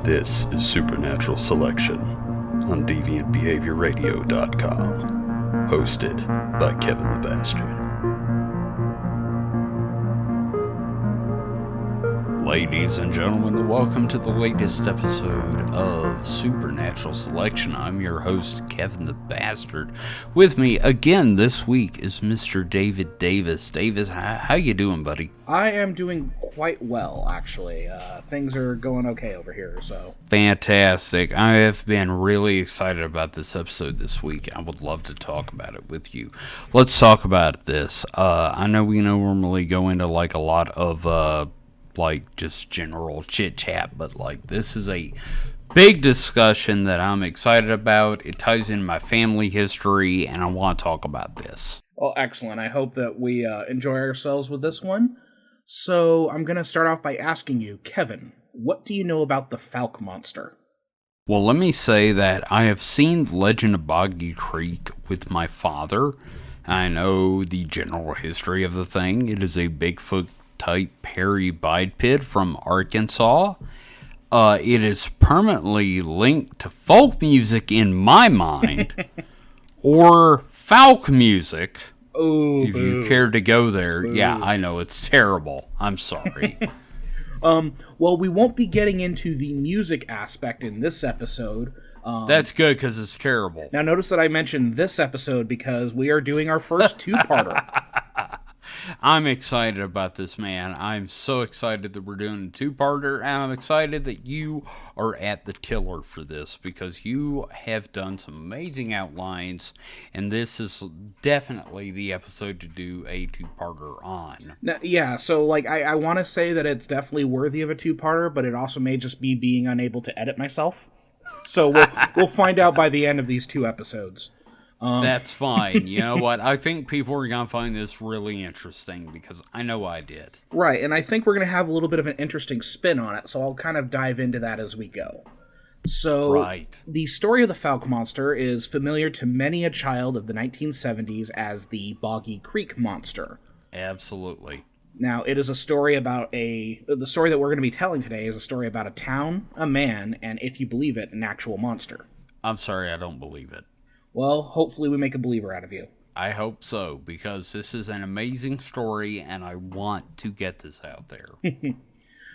This is Supernatural Selection on DeviantBehaviorRadio.com, hosted by Kevin the Bastard. Ladies and gentlemen, welcome to the latest episode of Supernatural Selection. I'm your host, Kevin the Bastard. With me again this week is Mr. David Davis. Davis, how you doing, buddy? I am doing quite well, actually. Things are going okay over here, so. Fantastic. I have been really excited about this episode this week. I would love to talk about it with you. Let's talk about this. I know we normally go into like a lot of just general chit chat, but like this is a big discussion that I'm excited about. It ties in my family history, and I want to talk about this. Well, excellent. I hope that we enjoy ourselves with this one. So I'm going to start off by asking you, Kevin, what do you know about the Fouke Monster? Well, let me say that I have seen Legend of Boggy Creek with my father. I know the general history of the thing. It is a Bigfoot type hairy biped from Arkansas. It is permanently linked to folk music in my mind, or Fouke music. Oh, if you care to go there. Boo. Yeah, I know, it's terrible. I'm sorry. Well, we won't be getting into the music aspect in this episode. That's good, because it's terrible. Now, notice that I mentioned this episode because we are doing our first two-parter. I'm excited about this, man. I'm so excited that we're doing a two-parter, and I'm excited that you are at the tiller for this, because you have done some amazing outlines, and this is definitely the episode to do a two-parter on. Now, yeah, so like I want to say that it's definitely worthy of a two-parter, but it also may just be being unable to edit myself. So we'll find out by the end of these two episodes. That's fine. You know what? I think people are going to find this really interesting, because I know I did. Right, and I think we're going to have a little bit of an interesting spin on it, so I'll kind of dive into that as we go. So, right. The story of the Fouke Monster is familiar to many a child of the 1970s as the Boggy Creek Monster. Absolutely. Now, it is a story about the story that we're going to be telling today is a story about a town, a man, and, if you believe it, an actual monster. I'm sorry, I don't believe it. Well, hopefully we make a believer out of you. I hope so, because this is an amazing story, and I want to get this out there.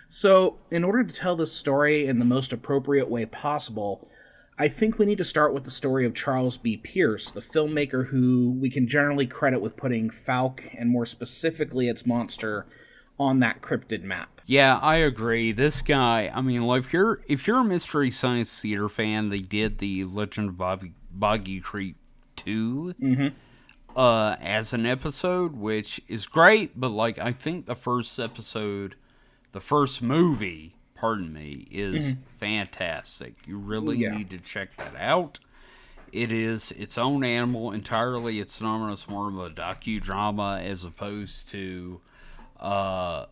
So, in order to tell this story in the most appropriate way possible, I think we need to start with the story of Charles B. Pierce, the filmmaker who we can generally credit with putting Fouke, and more specifically its monster, on that cryptid map. Yeah, I agree. This guy, I mean, like, if you're a Mystery Science Theater fan, they did the Legend of Boggy Creek 2 as an episode, which is great, but like I think the first movie, is fantastic. You really need to check that out. It is its own animal entirely. It's known as more of a docudrama as opposed to a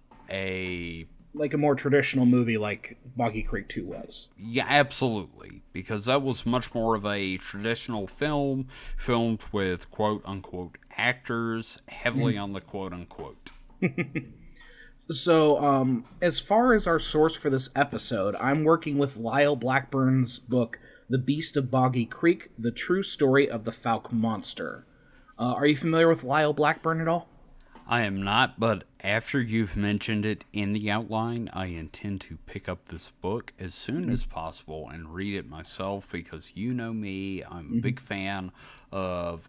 more traditional movie like Boggy Creek 2 was. Yeah, absolutely. Because that was much more of a traditional film, filmed with quote-unquote actors, heavily on the quote-unquote. So, as far as our source for this episode, I'm working with Lyle Blackburn's book, The Beast of Boggy Creek, The True Story of the Fouke Monster. Are you familiar with Lyle Blackburn at all? I am not, but after you've mentioned it in the outline, I intend to pick up this book as soon as possible and read it myself, because you know me, I'm a big fan of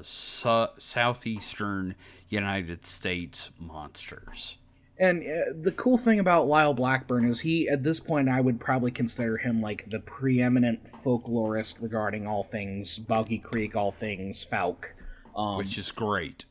southeastern United States monsters. And the cool thing about Lyle Blackburn is at this point, I would probably consider him like the preeminent folklorist regarding all things Boggy Creek, all things Fouke. Which is great.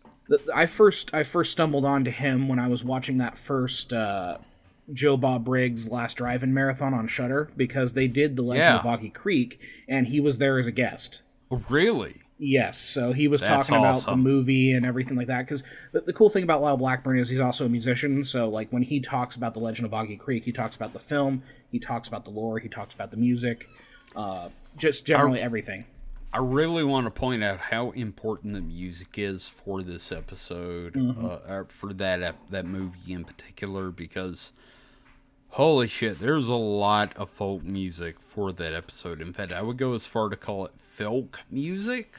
I first stumbled onto him when I was watching that first Joe Bob Briggs Last Drive-In marathon on Shudder, because they did the Legend of Boggy Creek, and he was there as a guest. Oh, really? Yes, so he was talking about the movie and everything like that, because the cool thing about Lyle Blackburn is he's also a musician, so like when he talks about the Legend of Boggy Creek, he talks about the film, he talks about the lore, he talks about the music, just generally everything. I really want to point out how important the music is for this episode, for that movie in particular, because Holy shit, there's a lot of folk music for that episode. In fact, I would go as far to call it folk music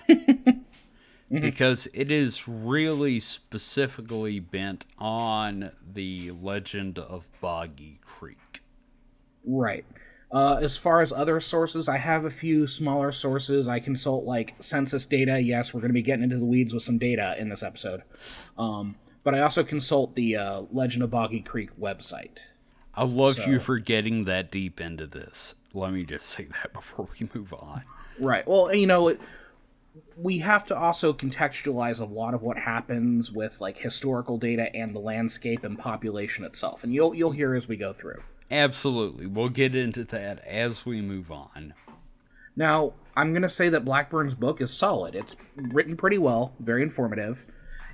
because it is really specifically bent on the Legend of Boggy Creek. Right. As far as other sources, I have a few smaller sources. I consult like census data. Yes, we're going to be getting into the weeds with some data in this episode. But I also consult the Legend of Boggy Creek website. I love you for getting that deep into this. Let me just say that before we move on. Right. Well, we have to also contextualize a lot of what happens with like historical data and the landscape and population itself, and you'll hear as we go through. Absolutely. We'll get into that as we move on. Now, I'm going to say that Blackburn's book is solid. It's written pretty well, very informative.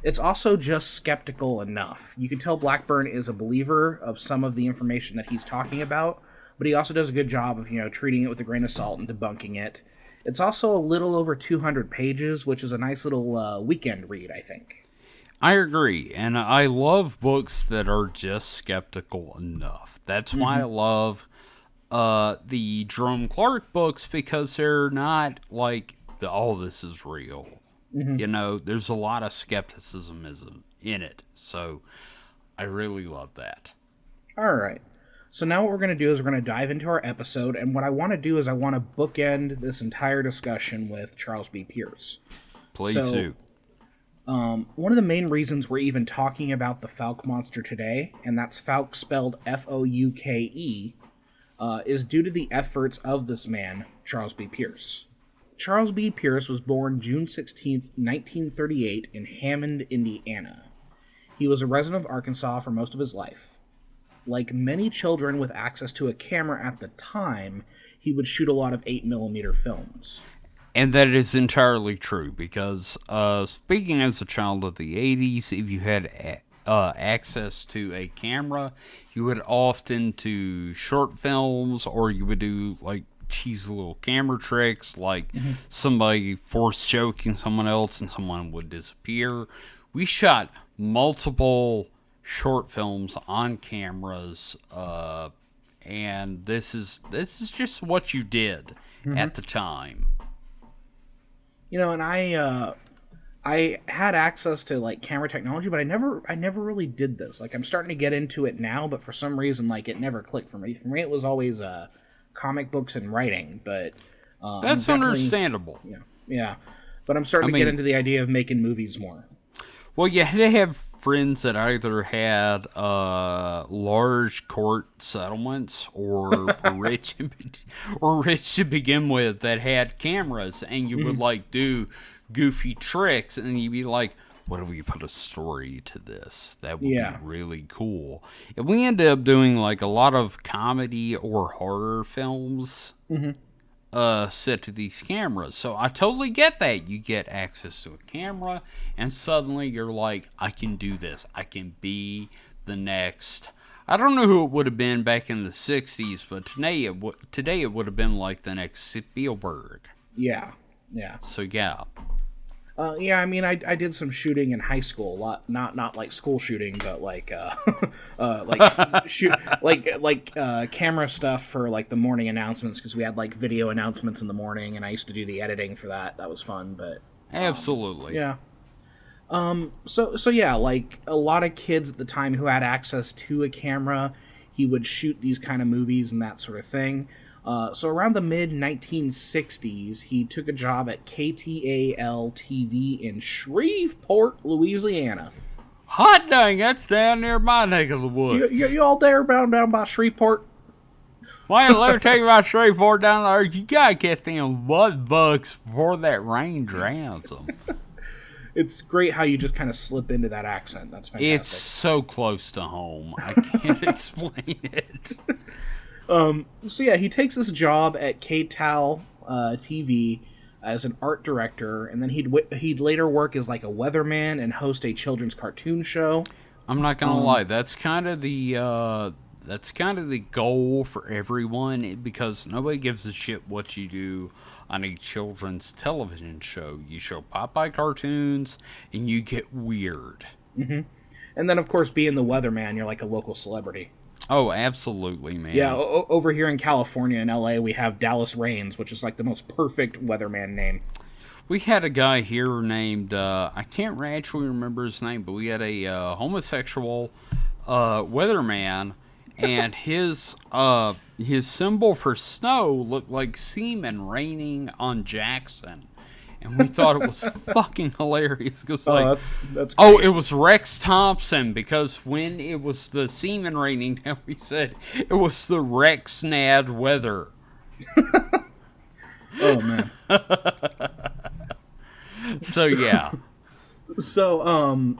It's also just skeptical enough. You can tell Blackburn is a believer of some of the information that he's talking about, but he also does a good job of, treating it with a grain of salt and debunking it. It's also a little over 200 pages, which is a nice little weekend read, I think. I agree, and I love books that are just skeptical enough. That's why I love the Jerome Clark books, because they're not like, this is real. There's a lot of skepticism in it, so I really love that. All right. So now what we're going to do is we're going to dive into our episode, and what I want to do is I want to bookend this entire discussion with Charles B. Pierce. Please do. One of the main reasons we're even talking about the Fouke monster today, and that's Fouke spelled Fouke, is due to the efforts of this man, Charles B. Pierce. Charles B. Pierce was born June 16th, 1938 in Hammond, Indiana. He was a resident of Arkansas for most of his life. Like many children with access to a camera at the time, he would shoot a lot of 8mm films. And that is entirely true, because speaking as a child of the 80s, if you had access to a camera, you would often do short films, or you would do like cheesy little camera tricks, like somebody force choking someone else and someone would disappear. We shot multiple short films on cameras, and this is just what you did at the time. And I had access to like camera technology, but I never really did this. Like, I'm starting to get into it now, but for some reason, like, it never clicked for me. For me, it was always comic books and writing. But that's understandable. Yeah. But I'm starting to get into the idea of making movies more. Well, you had to have friends that either had large court settlements or were rich to begin with, that had cameras, and you would like do goofy tricks, and you'd be like, what if we put a story to this? That would be really cool. And we ended up doing like a lot of comedy or horror films set to these cameras. So I totally get that. You get access to a camera, and suddenly you're like, I can do this. I can be the next... I don't know who it would have been back in the 60s, but today it would have been like the next Spielberg. Yeah. So, yeah. I did some shooting in high school. A lot, not like school shooting, but like camera stuff for like the morning announcements, because we had like video announcements in the morning, and I used to do the editing for that. That was fun, but absolutely, yeah. So yeah, like a lot of kids at the time who had access to a camera, he would shoot these kind of movies and that sort of thing. So around the mid-1960s, he took a job at KTAL-TV in Shreveport, Louisiana. Hot dang, that's down near my neck of the woods. You all there down by Shreveport? Well, let me tell you about Shreveport down there. You gotta get them mud bugs before that rain drowns them. It's great how you just kind of slip into that accent. That's fantastic. It's so close to home. I can't explain it. So yeah, he takes this job at KTAL TV as an art director, and then he'd later work as like a weatherman and host a children's cartoon show. I'm not gonna lie, that's kind of the goal for everyone, because nobody gives a shit what you do on a children's television show. You show Popeye cartoons, and you get weird. And then, of course, being the weatherman, you're like a local celebrity. Oh, absolutely, man. Yeah, over here in California and LA, we have Dallas Rains, which is like the most perfect weatherman name. We had a guy here named, I can't actually remember his name, but we had a homosexual weatherman, and his symbol for snow looked like semen raining on Jackson. And we thought it was fucking hilarious because, like, that's oh, great. it was Rex Thompson, because when it was the semen raining, we said it was the Rex Nad weather. Oh man. So yeah. So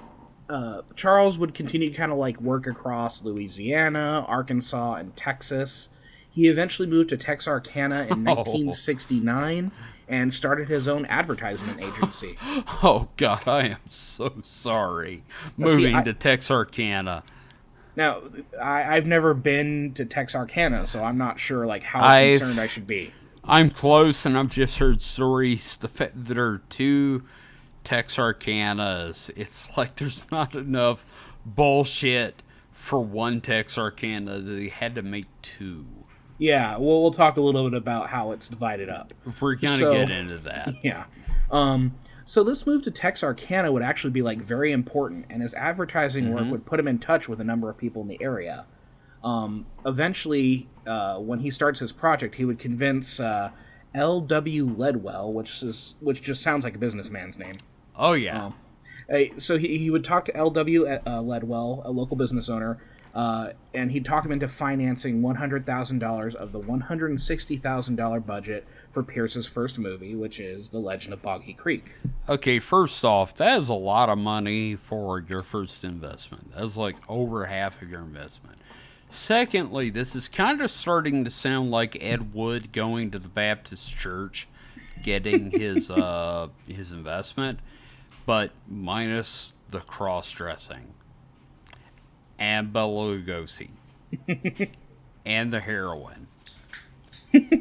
Charles would continue to kind of like work across Louisiana, Arkansas, and Texas. He eventually moved to Texarkana in 1969 and started his own advertisement agency. Oh God, I am so sorry. Moving to Texarkana. Now, I've never been to Texarkana, so I'm not sure like how concerned I should be. I'm close, and I've just heard stories that there are two Texarkanas. It's like there's not enough bullshit for one Texarkana. They had to make two. Yeah, well, we'll talk a little bit about how it's divided up. We're gonna get into that. Yeah. So this move to Texarkana would actually be like very important, and his advertising work would put him in touch with a number of people in the area. Eventually, when he starts his project, he would convince L.W. Ledwell, which just sounds like a businessman's name. Oh yeah. So he would talk to L.W. Ledwell, a local business owner, and he'd talk him into financing $100,000 of the $160,000 budget for Pierce's first movie, which is The Legend of Boggy Creek. Okay, first off, that is a lot of money for your first investment. That's like over half of your investment. Secondly, this is kind of starting to sound like Ed Wood going to the Baptist church, getting his investment, but minus the cross-dressing and Bela Lugosi and the heroin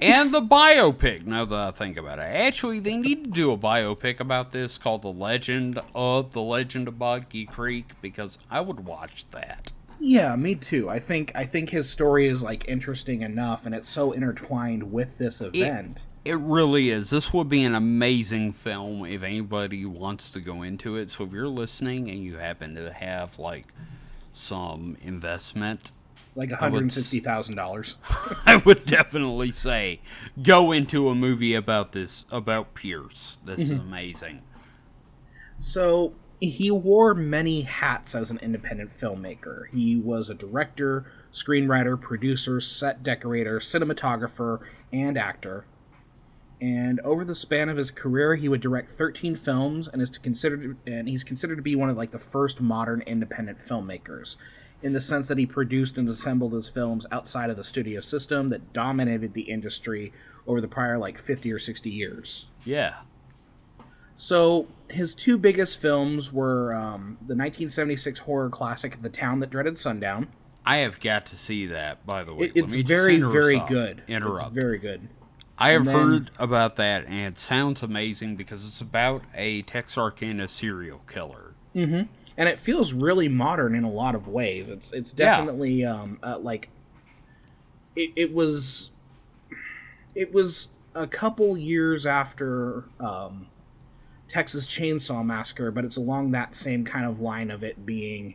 and the biopic. Now that I think about it, actually, they need to do a biopic about this called The Legend of Boggy Creek, because I would watch that. Yeah, me too. I think his story is like interesting enough, and it's so intertwined with this event. It really is. This would be an amazing film if anybody wants to go into it. So if you're listening and you happen to have like some investment, like $160,000, I would definitely say go into a movie about Pierce. This is amazing. So he wore many hats as an independent filmmaker. He was a director, screenwriter, producer, set decorator, cinematographer, and actor. And over the span of his career, he would direct 13 films, and he's considered to be one of like the first modern independent filmmakers, in the sense that he produced and assembled his films outside of the studio system that dominated the industry over the prior like 50 or 60 years. Yeah. So his two biggest films were the 1976 horror classic The Town That Dreaded Sundown. I have got to see that, by the way. It's very, very good. Interrupt. It's very good. I have heard about that, and it sounds amazing because it's about a Texarkana serial killer. Mm-hmm. And it feels really modern in a lot of ways. It's definitely like it was a couple years after Texas Chainsaw Massacre, but it's along that same kind of line of it being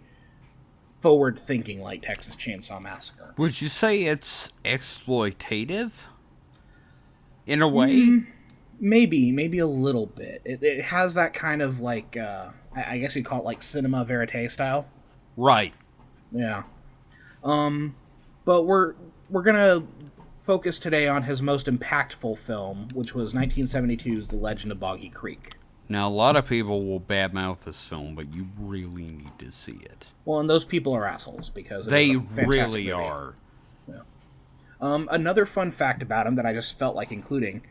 forward thinking like Texas Chainsaw Massacre. Would you say it's exploitative in a way? Maybe a little bit. It has that kind of like I guess you'd call it like cinema verite style. Right. Yeah. But we're gonna focus today on his most impactful film, which was 1972's The Legend of Boggy Creek. Now, a lot of people will badmouth this film, but you really need to see it. Well, and those people are assholes because they really are. Yeah. Another fun fact about him that I just felt like including: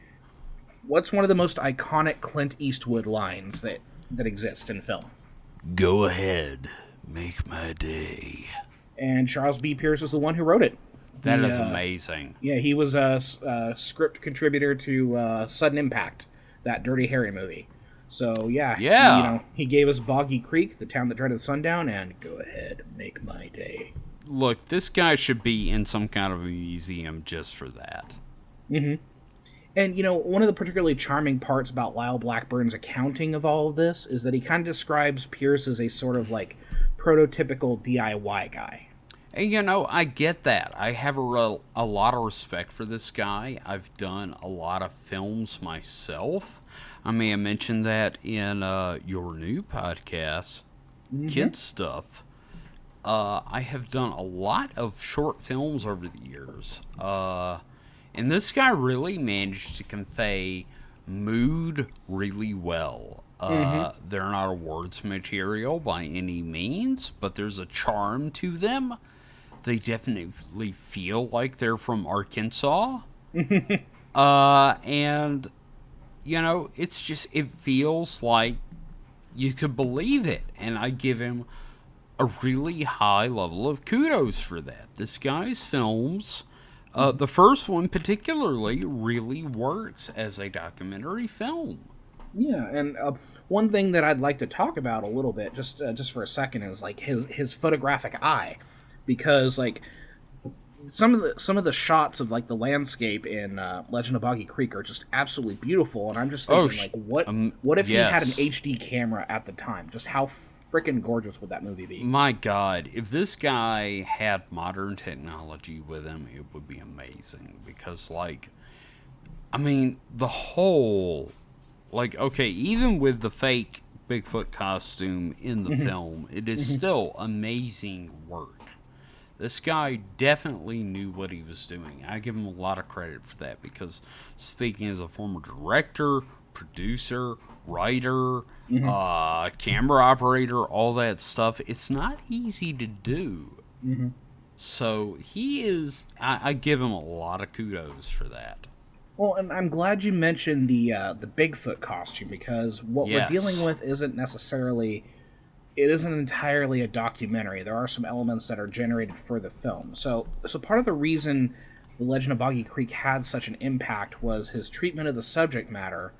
what's one of the most iconic Clint Eastwood lines that exist in film? Go ahead, make my day. And Charles B. Pierce is the one who wrote it. That is amazing. Yeah, he was a script contributor to Sudden Impact, that Dirty Harry movie. So yeah. He gave us Boggy Creek, The Town That Dreaded Sundown, and Go Ahead, Make My Day. look, this guy should be in some kind of a museum just for that. Mm-hmm. And, one of the particularly charming parts about Lyle Blackburn's accounting of all of this is that he kind of describes Pierce as a sort of, like, prototypical DIY guy. And, I get that. I have a lot of respect for this guy. I've done a lot of films myself. I may have mentioned that in your new podcast, Kid Stuff. I have done a lot of short films over the years. And this guy really managed to convey mood really well. They're not awards material by any means, but there's a charm to them. They definitely feel like they're from Arkansas. And, it feels like you could believe it. And I give him a really high level of kudos for that. This guy's films, the first one particularly, really works as a documentary film. Yeah, and one thing that I'd like to talk about a little bit, just for a second, is like his photographic eye, because like some of the shots of like the landscape in Legend of Boggy Creek are just absolutely beautiful, and I'm just thinking what if he had an HD camera at the time? Just how freaking gorgeous would that movie be? My God, if this guy had modern technology with him, it would be amazing. Because, the whole, okay, even with the fake Bigfoot costume in the film, it is still amazing work. This guy definitely knew what he was doing. I give him a lot of credit for that, because speaking as a former director, producer, writer, camera operator, all that stuff, it's not easy to do. So he is, I give him a lot of kudos for that. Well, and I'm glad you mentioned the Bigfoot costume, because what we're dealing with isn't entirely a documentary. There are some elements that are generated for the film. So part of the reason The Legend of Boggy Creek had such an impact was his treatment of the subject matter.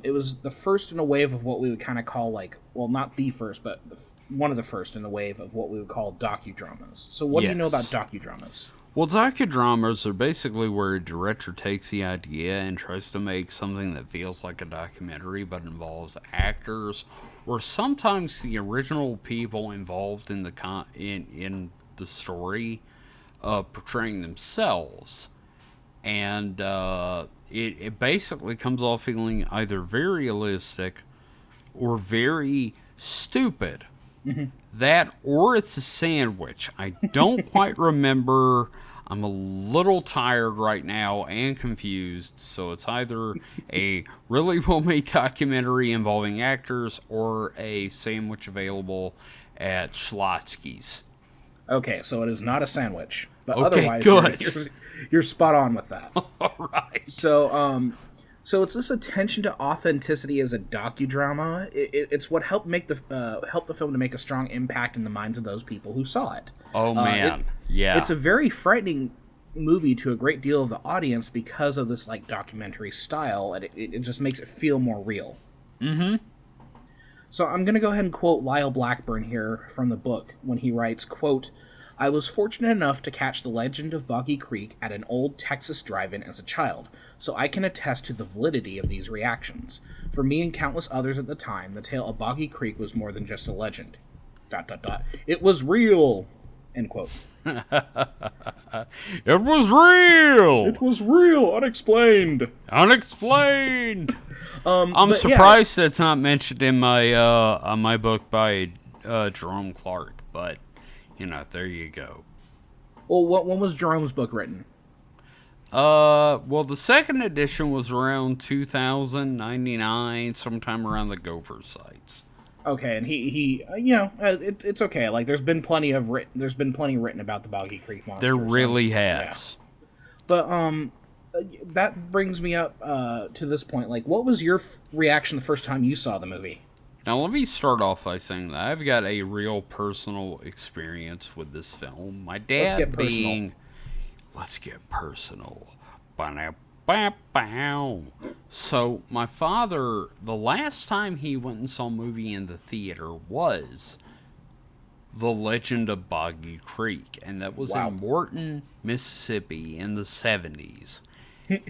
It was the first in a wave of what we would kind of call, not the first, but one of the first in a wave of what we would call docudramas. So what do you know about docudramas? Well, docudramas are basically where a director takes the idea and tries to make something that feels like a documentary but involves actors, or sometimes the original people involved in the story portraying themselves. And it basically comes off feeling either very realistic or very stupid. That, or it's a sandwich. I don't quite remember. I'm a little tired right now and confused, so it's either a really well-made documentary involving actors or a sandwich available at Schlotsky's. Okay, so it is not a sandwich. But okay, otherwise, good. You're spot on with that. All right. So it's this attention to authenticity as a docudrama. It's what helped make help the film to make a strong impact in the minds of those people who saw it. Oh man, yeah. It's a very frightening movie to a great deal of the audience because of this documentary style, and it just makes it feel more real. So I'm gonna go ahead and quote Lyle Blackburn here from the book when he writes, quote, "I was fortunate enough to catch The Legend of Boggy Creek at an old Texas drive-in as a child, so I can attest to the validity of these reactions. For me and countless others at the time, the tale of Boggy Creek was more than just a legend. ... It was real!" End quote. It was real! It was real! Unexplained! Unexplained! I'm surprised that's not mentioned in my book by Jerome Clark, but, there you go. Well, when was Jerome's book written? Well, the second edition was around 2099, sometime around the Gopher sites. Okay, and he it's okay. There's been plenty written about the Boggy Creek monster. There really has. Yeah. But that brings me up to this point. What was your reaction the first time you saw the movie? Now, let me start off by saying that I've got a real personal experience with this film. My dad Let's get personal. So, my father, the last time he went and saw a movie in the theater was The Legend of Boggy Creek, and that was Wow. in Morton, Mississippi in the 70s.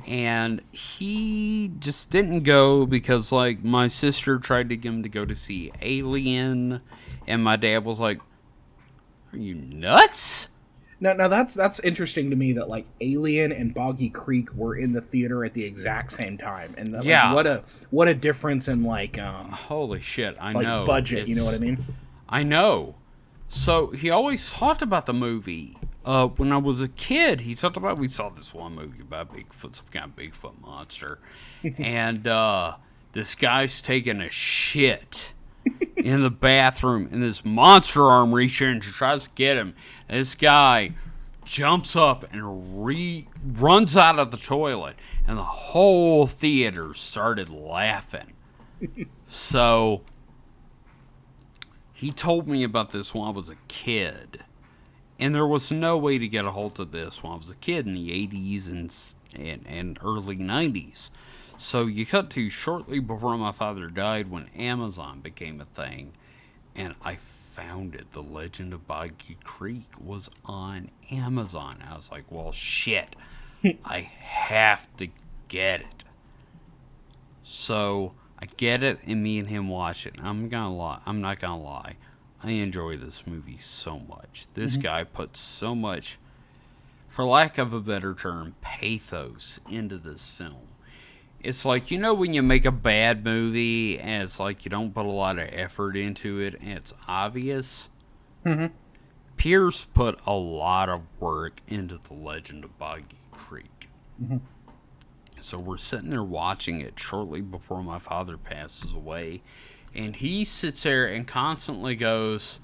And he just didn't go because, like, my sister tried to get him to go to see Alien, and my dad was like, "Are you nuts?" Now that's interesting to me that like Alien and Boggy Creek were in the theater at the exact same time, and that, Yeah. like, what a difference in like Holy shit, I like know. budget. You know what I mean? I know. So he always talked about the movie. When I was a kid, he talked about, we saw this one movie about Bigfoot, some kind of Bigfoot monster, and this guy's taking a shit in the bathroom, and this monster arm reaches in and tries to get him. And this guy jumps up and runs out of the toilet, and the whole theater started laughing. So he told me about this when I was a kid. And there was no way to get a hold of this when I was a kid in the 80s and early 90s. So you cut to shortly before my father died when Amazon became a thing. And I found it. The Legend of Boggy Creek was on Amazon. I was like, well, shit. I have to get it. So I get it, and me and him watch it. I'm not gonna lie. I enjoy this movie so much. This guy puts so much, for lack of a better term, pathos into this film. It's like, you know, when you make a bad movie and it's like you don't put a lot of effort into it and it's obvious. Pierce put a lot of work into The Legend of Boggy Creek. So we're sitting there watching it shortly before my father passes away. And he sits there and constantly goes,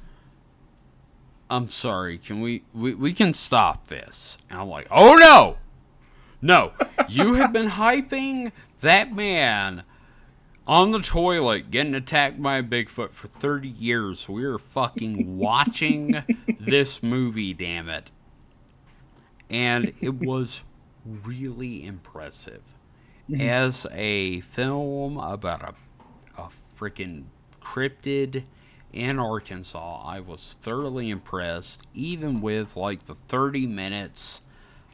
"I'm sorry, can we can stop this?" And I'm like, "Oh no! No, you have been hyping that man on the toilet getting attacked by a Bigfoot for 30 years. We are fucking watching this movie, damn it." And it was really impressive. As a film about a freaking cryptid in Arkansas, I was thoroughly impressed, even with like the 30 minutes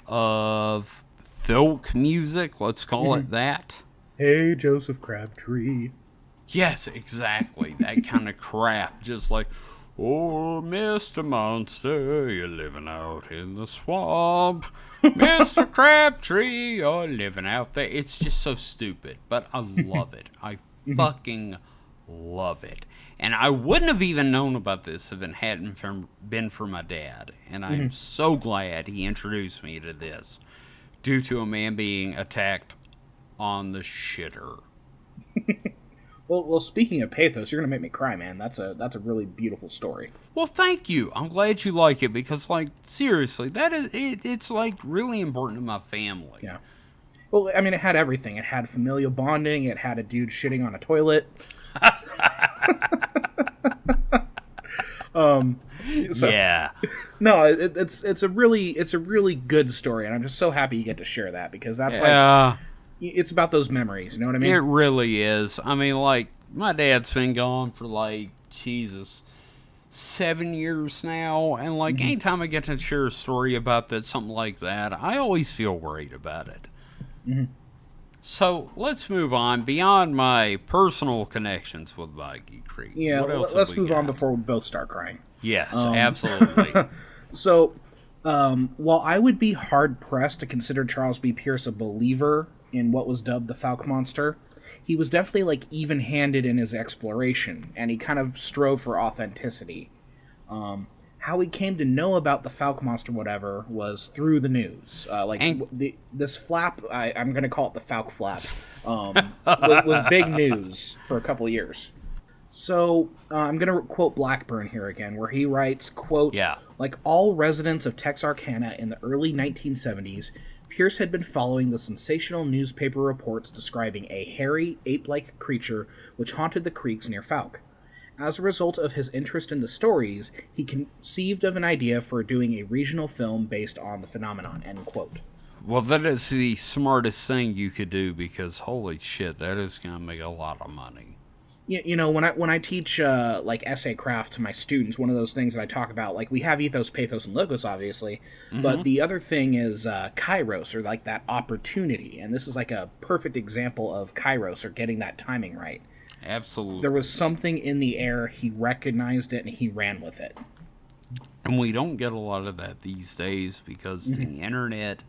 of folk music, let's call it that. Hey, Joseph Crabtree. Yes, exactly. That kind of crap. Just like, "Oh, Mr. Monster, you're living out in the swamp. Mr. Crabtree, you're living out there." It's just so stupid, but I love it. I fucking love it. And I wouldn't have even known about this if it hadn't been for my dad. And I'm so glad he introduced me to this due to a man being attacked on the shitter. Well, speaking of pathos, you're gonna make me cry, man. That's a really beautiful story. Well, thank you. I'm glad you like it because, like, seriously, that is it's like really important to my family. Yeah. Well, I mean, it had everything. It had familial bonding. It had a dude shitting on a toilet. Yeah. No, it's a really good story, and I'm just so happy you get to share that because that's Yeah. it's about those memories. You know what I mean? It really is. I mean, like, my dad's been gone for, like, Jesus, 7 years now. And, like, anytime I get to share a story about that, something like that, I always feel worried about it. So, let's move on. Beyond my personal connections with Boggy Creek. Yeah, what else let's have we move on got? before we both start crying. Yes, absolutely. So, while I would be hard-pressed to consider Charles B. Pierce a believer in what was dubbed the Fouke Monster, he was definitely, like, even-handed in his exploration, and he kind of strove for authenticity. How he came to know about the Fouke Monster, whatever, was through the news. This flap, I'm going to call it the Fouke flap, was big news for a couple of years. So, I'm going to quote Blackburn here again, where he writes, quote, Yeah. "Like all residents of Texarkana in the early 1970s, Pierce had been following the sensational newspaper reports describing a hairy, ape-like creature which haunted the creeks near Fouke. As a result of his interest in the stories, he conceived of an idea for doing a regional film based on the phenomenon," end quote. Well, that is the smartest thing you could do because, holy shit, that is going to make a lot of money. You know, when I teach like essay craft to my students, one of those things that I talk about, like we have ethos, pathos, and logos, obviously, but Mm-hmm. the other thing is kairos, or like that opportunity, and this is like a perfect example of kairos, or getting that timing right. There was Absolutely. something in the air, he recognized it, and he ran with it. And we don't get a lot of that these days because Mhm. the internet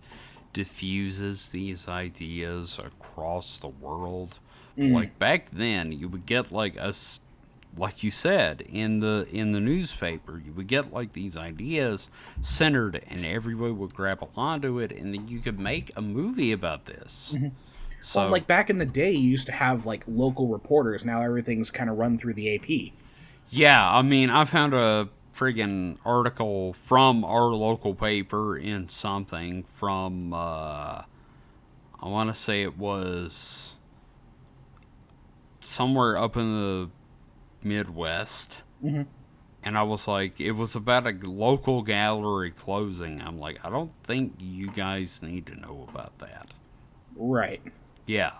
diffuses these ideas across the world. But Mm. like back then, you would get like like you said in the newspaper, you would get like these ideas centered, and everybody would grab onto it, and then you could make a movie about this. Well, So like back in the day, you used to have like local reporters. Now everything's kind of run through the AP. yeah, I mean, I found a friggin' article from our local paper in something from I want to say it was somewhere up in the Midwest. Hmm. And I was like, it was about a local gallery closing. I'm like, I don't think you guys need to know about that. Right. Yeah.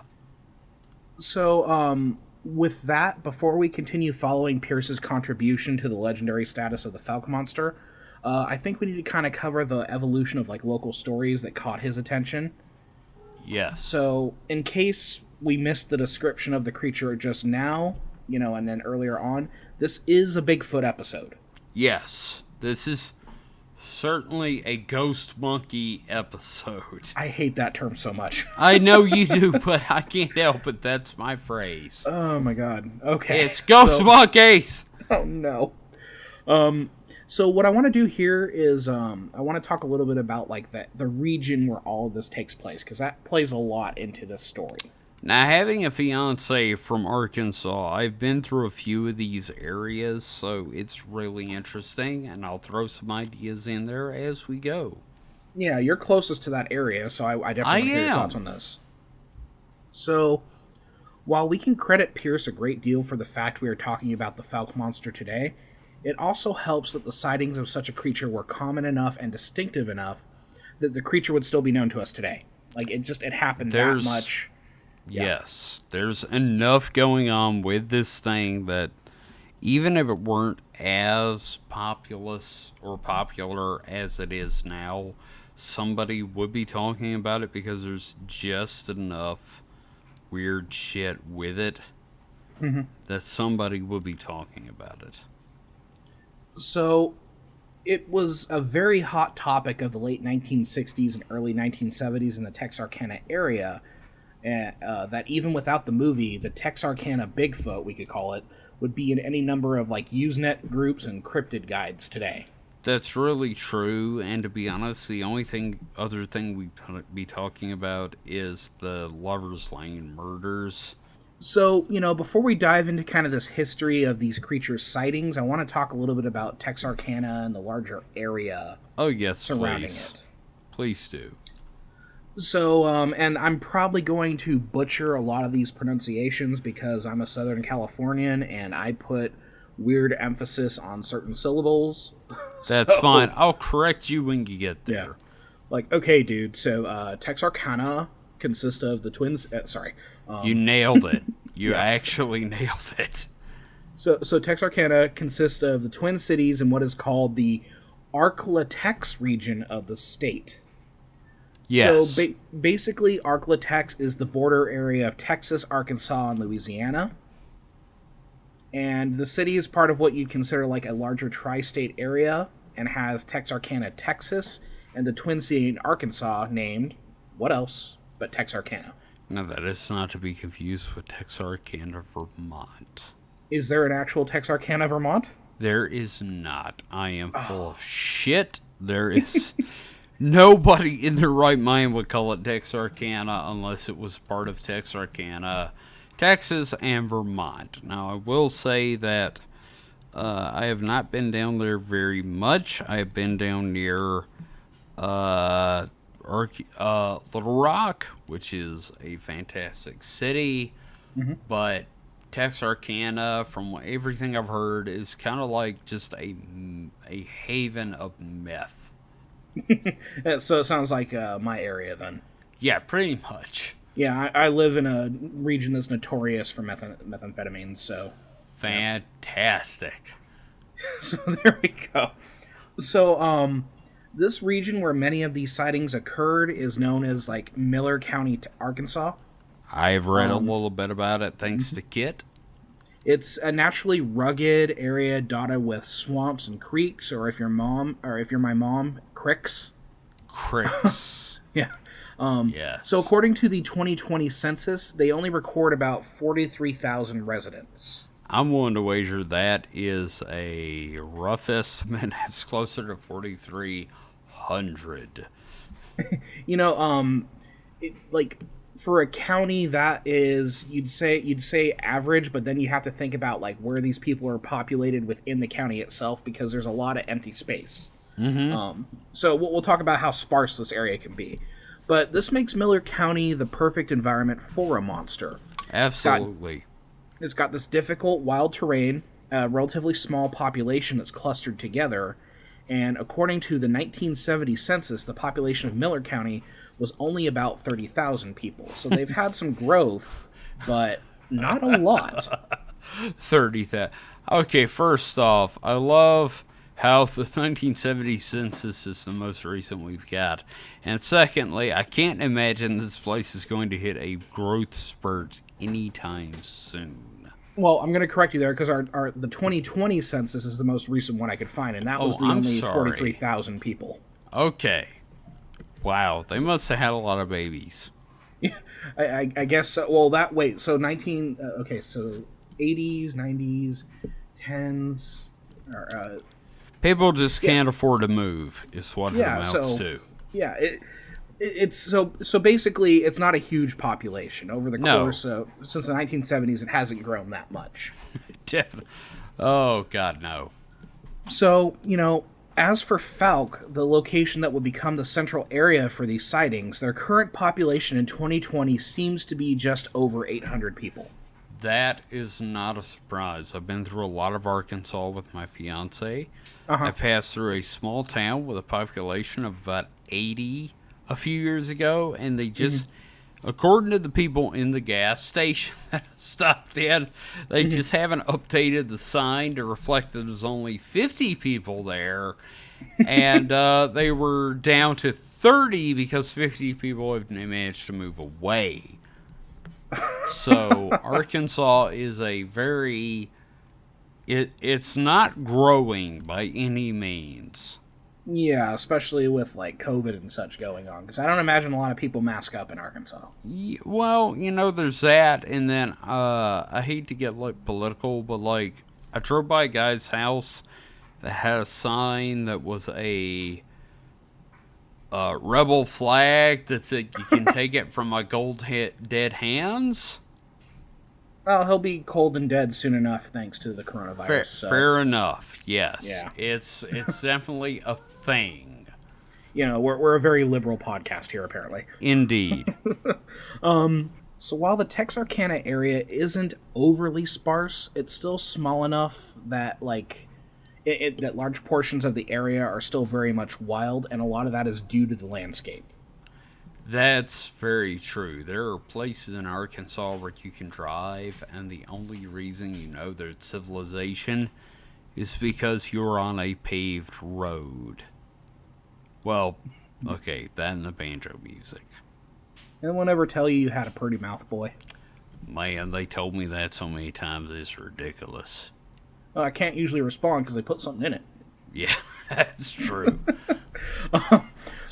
So, with that, before we continue following Pierce's contribution to the legendary status of the Fouke Monster, I think we need to kind of cover the evolution of like local stories that caught his attention. Yes. So, in case we missed the description of the creature just now, you know, and then earlier on, this is a Bigfoot episode. Yes. This is certainly a ghost monkey episode. I hate that term so much. I know you do, but I can't help it. That's my phrase. Oh my god. Okay. It's ghost So, monkeys. oh no. So what I want to do here is I want to talk a little bit about like the region where all of this takes place, because that plays a lot into this story. Now, having a fiance from Arkansas, I've been through a few of these areas, so it's really interesting, and I'll throw some ideas in there as we go. Yeah, you're closest to that area, so I definitely I want to hear your thoughts am. on this. So while we can credit Pierce a great deal for the fact we are talking about the Fouke monster today, it also helps that the sightings of such a creature were common enough and distinctive enough that the creature would still be known to us today. Like it happened that There's, much. Yeah. yes, there's enough going on with this thing that even if it weren't as populous or popular as it is now, somebody would be talking about it because there's just enough weird shit with it Hmm. that somebody would be talking about it. So it was a very hot topic of the late 1960s and early 1970s in the Texarkana area. That even without the movie, the Texarkana Bigfoot, we could call it, would be in any number of like Usenet groups and cryptid guides today. That's really true, and to be honest, the only other thing we'd be talking about is the Lover's Lane murders. So, you know, before we dive into kind of this history of these creatures' sightings, I want to talk a little bit about Texarkana and the larger area Oh, yes, surrounding please. it. Please do. So, and I'm probably going to butcher a lot of these pronunciations because I'm a Southern Californian and I put weird emphasis on certain syllables. That's So, fine. I'll correct you when you get yeah. there. Like, okay, dude, so Texarkana consists of the twins. Sorry. You nailed it. You Yeah. actually nailed it. So Texarkana consists of the Twin Cities and what is called the Arklatex region of the state. Yes. So basically, Arklatex is the border area of Texas, Arkansas, and Louisiana. And the city is part of what you'd consider like a larger tri-state area and has Texarkana, Texas, and the Twin City in Arkansas named, what else but Texarkana? Now, that is not to be confused with Texarkana, Vermont. Is there an actual Texarkana, Vermont? There is not. I am full of shit. There is. Nobody in their right mind would call it Texarkana unless it was part of Texarkana, Texas, and Vermont. Now, I will say that I have not been down there very much. I have been down near Little Rock, which is a fantastic city, but Texarkana, from everything I've heard, is kind of like just a haven of meth. So it sounds like my area then. Yeah, pretty much. Yeah, I live in a region that's notorious for methamphetamines, so yeah. Fantastic. So there we go. So this region where many of these sightings occurred is known as like Miller County, Arkansas. I've read a Um, little bit about it thanks to Kit. it's a naturally rugged area dotted with swamps and creeks, or if you're my mom, cricks. Cricks. Yeah. So Yes. according to the 2020 census, they only record about 43,000 residents. I'm willing to wager that is a rough estimate. It's closer to 4,300. You know, like for a county that is you'd say average, but then you have to think about like where these people are populated within the county itself because there's a lot of empty space. So we'll talk about how sparse this area can be. But this makes Miller County the perfect environment for a monster. Absolutely. It's got this difficult, wild terrain, a relatively small population that's clustered together, and according to the 1970 census, the population of Miller County was only about 30,000 people. So they've had some growth, but not a lot. 30,000. Okay, first off, I love how the 1970 census is the most recent we've got. And secondly, I can't imagine this place is going to hit a growth spurt anytime soon. Well, I'm going to correct you there because the 2020 census is the most recent one I could find, and that was the I'm only sorry. 43,000 people. Okay. Wow, they must have had a lot of babies. I guess so. Well, so 19, okay, so 80s, 90s, 10s, or, People just can't afford to move, is what it yeah, amounts so, to. yeah, it's so basically it's not a huge population over the No. course of since the 1970s. It hasn't grown that much. Definitely. Oh, God, no. So as for Fouke, the location that would become the central area for these sightings, their current population in 2020 seems to be just over 800 people. That is not a surprise. I've been through a lot of Arkansas with my fiance. Uh-huh. I passed through a small town with a population of about 80 a few years ago, and they just, according to the people in the gas station that I stopped in, they just haven't updated the sign to reflect that there's only 50 people there, and they were down to 30 because 50 people have managed to move away. So Arkansas is a very it's not growing by any means. Yeah, especially with like COVID and such going on, because I don't imagine a lot of people mask up in Arkansas. Well, there's that, and then I hate to get like political, but like I drove by a guy's house that had a sign that was a rebel flag that said you can take it from my dead hands. Well, he'll be cold and dead soon enough, thanks to the coronavirus. Fair enough. Yes. Yeah. It's definitely a thing. We're a very liberal podcast here, apparently. Indeed. So while the Texarkana area isn't overly sparse, it's still small enough that that large portions of the area are still very much wild, and a lot of that is due to the landscape. That's very true. There are places in Arkansas where you can drive, and the only reason you know there's civilization is because you're on a paved road. Well, okay, that and the banjo music. Anyone ever tell you had a pretty mouth, boy? Man, they told me that so many times, it's ridiculous. Well, I can't usually respond because they put something in it. Yeah, that's true.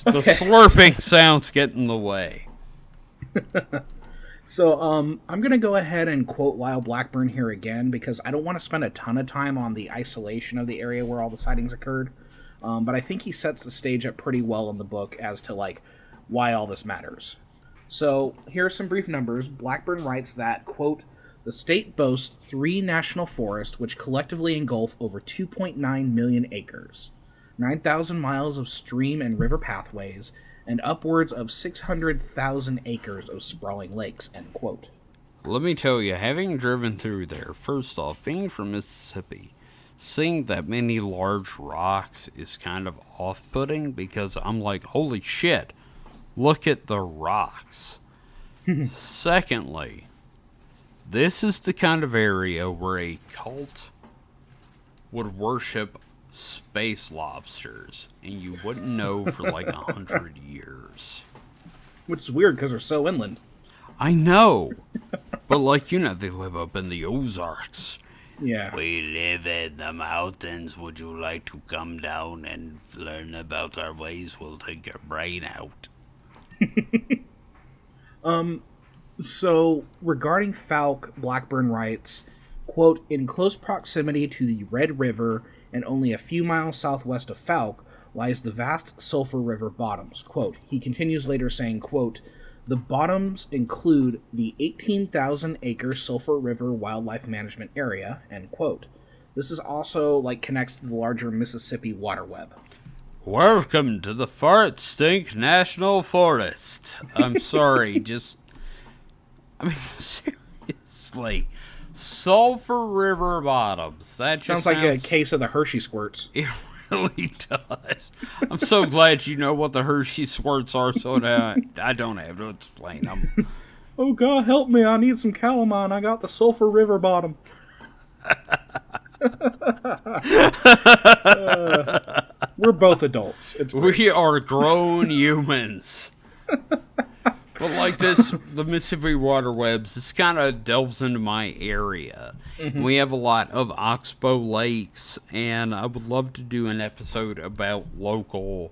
The slurping sounds get in the way. So, I'm going to go ahead and quote Lyle Blackburn here again because I don't want to spend a ton of time on the isolation of the area where all the sightings occurred. But I think he sets the stage up pretty well in the book as to, why all this matters. So, here are some brief numbers. Blackburn writes that, quote, the state boasts 3 national forests which collectively engulf over 2.9 million acres, 9,000 miles of stream and river pathways, and upwards of 600,000 acres of sprawling lakes, end quote. Let me tell you, having driven through there, first off, being from Mississippi, seeing that many large rocks is kind of off-putting because I'm like, holy shit, look at the rocks. Secondly, this is the kind of area where a cult would worship space lobsters, and you wouldn't know for like 100 years. Which is weird because they're so inland. I know, but like, they live up in the Ozarks. Yeah. We live in the mountains. Would you like to come down and learn about our ways? We'll take your brain out. So, regarding Fouke, Blackburn writes, quote, in close proximity to the Red River and only a few miles southwest of Fouke lies the vast Sulphur River bottoms. Quote, he continues later saying, quote, the bottoms include the 18,000-acre Sulphur River Wildlife Management Area, end quote. This is also, connects to the larger Mississippi water web. Welcome to the Fart Stink National Forest. I'm sorry, seriously. Sulphur River bottoms. That just sounds like a case of the Hershey squirts. It really does. I'm so glad you know what the Hershey squirts are, so that I don't have to explain them. Oh, God, help me. I need some calamine. I got the Sulphur River bottom. We're both adults. We are grown humans. But the Mississippi water webs, this kind of delves into my area. Mm-hmm. We have a lot of oxbow lakes, and I would love to do an episode about local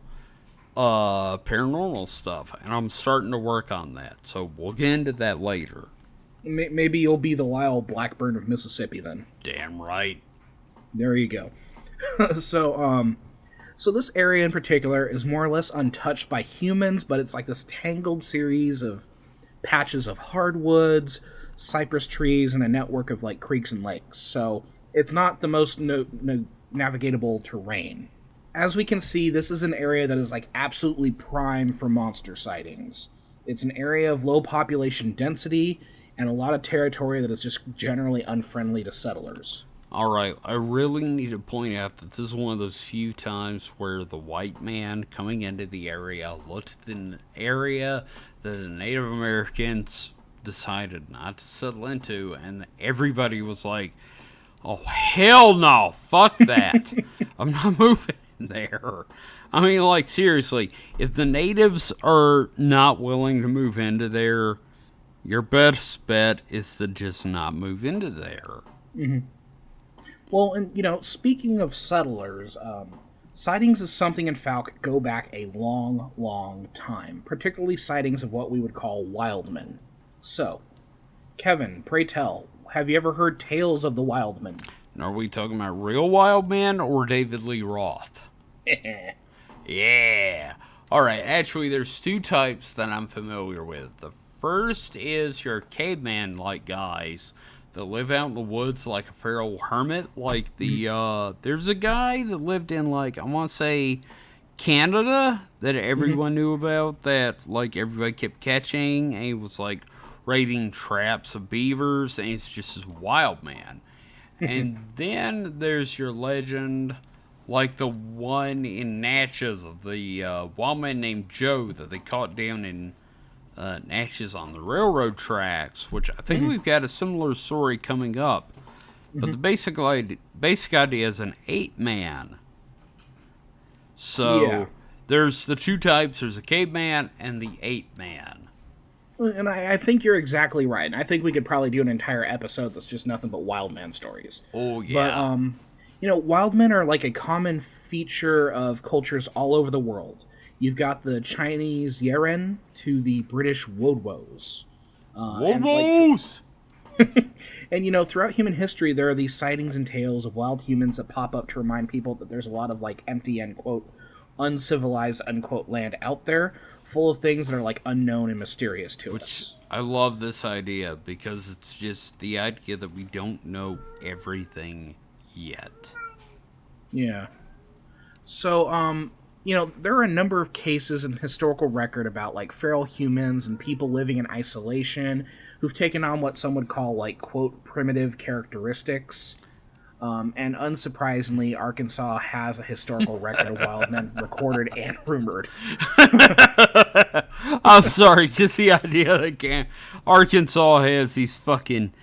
paranormal stuff, and I'm starting to work on that. So we'll get into that later. Maybe you'll be the Lyle Blackburn of Mississippi then. Damn right. There you go. So this area in particular is more or less untouched by humans, but it's like this tangled series of patches of hardwoods, cypress trees, and a network of creeks and lakes. So it's not the most navigatable terrain. As we can see, this is an area that is absolutely prime for monster sightings. It's an area of low population density and a lot of territory that is just generally unfriendly to settlers. Alright, I really need to point out that this is one of those few times where the white man coming into the area looked at an area that the Native Americans decided not to settle into, and everybody was like, oh, hell no, fuck that. I'm not moving in there. I mean, seriously, if the natives are not willing to move into there, your best bet is to just not move into there. Mm-hmm. Well, and, speaking of settlers, sightings of something in Fouke go back a long, long time, particularly sightings of what we would call wildmen. So, Kevin, pray tell, have you ever heard tales of the wildmen? Are we talking about real wild men or David Lee Roth? Yeah. Alright, actually, there's two types that I'm familiar with. The first is your caveman-like guys that live out in the woods like a feral hermit. There's a guy that lived in, I want to say, Canada that everyone knew about, that, everybody kept catching, and he was, raiding traps of beavers, and he's just this wild man. And then there's your legend, the one in Natchez of the wild man named Joe that they caught down in Natchez on the railroad tracks, which I think we've got a similar story coming up. But the basic idea is an ape-man. So there's the two types. There's the caveman and the ape-man. And I think you're exactly right. And I think we could probably do an entire episode that's just nothing but wild man stories. Oh, yeah. But, wild men are a common feature of cultures all over the world. You've got the Chinese Yeren to the British Wodwos. Wodwos! And, throughout human history, there are these sightings and tales of wild humans that pop up to remind people that there's a lot of, empty, end quote, uncivilized, unquote, land out there, full of things that are, unknown and mysterious to us. I love this idea, because it's just the idea that we don't know everything yet. Yeah. So, there are a number of cases in the historical record about, feral humans and people living in isolation who've taken on what some would call, quote, primitive characteristics. And unsurprisingly, Arkansas has a historical record of wild men recorded and rumored. I'm sorry, just the idea that Arkansas has these fucking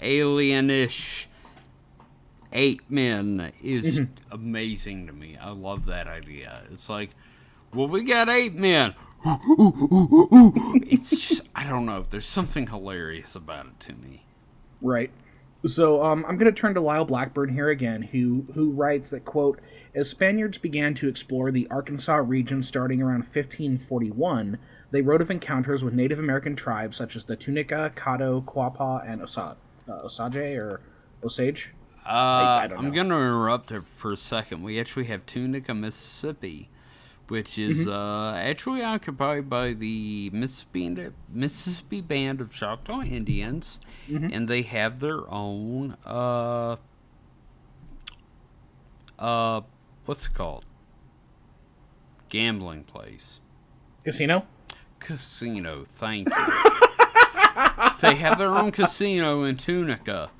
alienish ape men is amazing to me. I love that idea. It's like, well, we got ape men. It's just, I don't know. There's something hilarious about it to me. Right. So I'm going to turn to Lyle Blackburn here again, who writes that, quote, as Spaniards began to explore the Arkansas region starting around 1541, they wrote of encounters with Native American tribes such as the Tunica, Caddo, Quapaw, and Osage. I don't know. I'm going to interrupt there for a second. We actually have Tunica, Mississippi, which is actually occupied by the Mississippi Band of Choctaw Indians, and they have their own what's it called? Gambling place. Casino, thank you. They have their own casino in Tunica,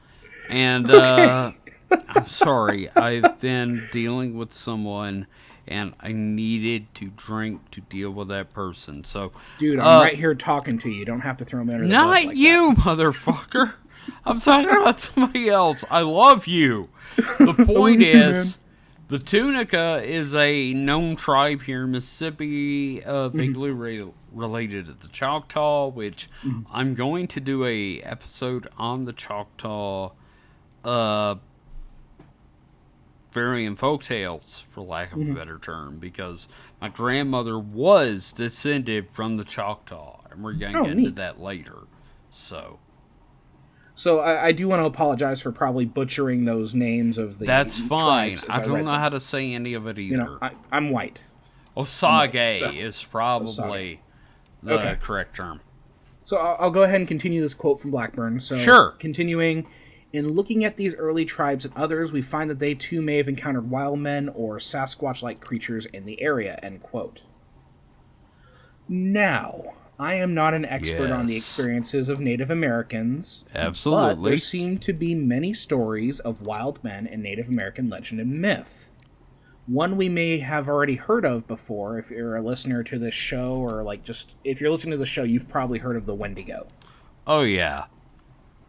and I'm sorry, I've been dealing with someone and I needed to drink to deal with that person. So, dude, I'm right here talking to you. You don't have to throw me under the bus like not you, motherfucker. I'm talking about somebody else. I love you. The point is, the Tunica is a known tribe here in Mississippi, vaguely related to the Choctaw, which I'm going to do a episode on the Choctaw varying folktales, for lack of a better term, because my grandmother was descended from the Choctaw, and we're going to get into that later. So I do want to apologize for probably butchering those names of the that's fine. I don't know them. how to say any of it either. You know, I'm white. Osage is probably the correct term. So I'll go ahead and continue this quote from Blackburn. So sure. Continuing, in looking at these early tribes and others, we find that they too may have encountered wild men or Sasquatch-like creatures in the area, end quote. Now, I am not an expert on the experiences of Native Americans. Absolutely. But there seem to be many stories of wild men in Native American legend and myth. One we may have already heard of before if you're a listener to this show, or if you're listening to the show, you've probably heard of the Wendigo. Oh, yeah.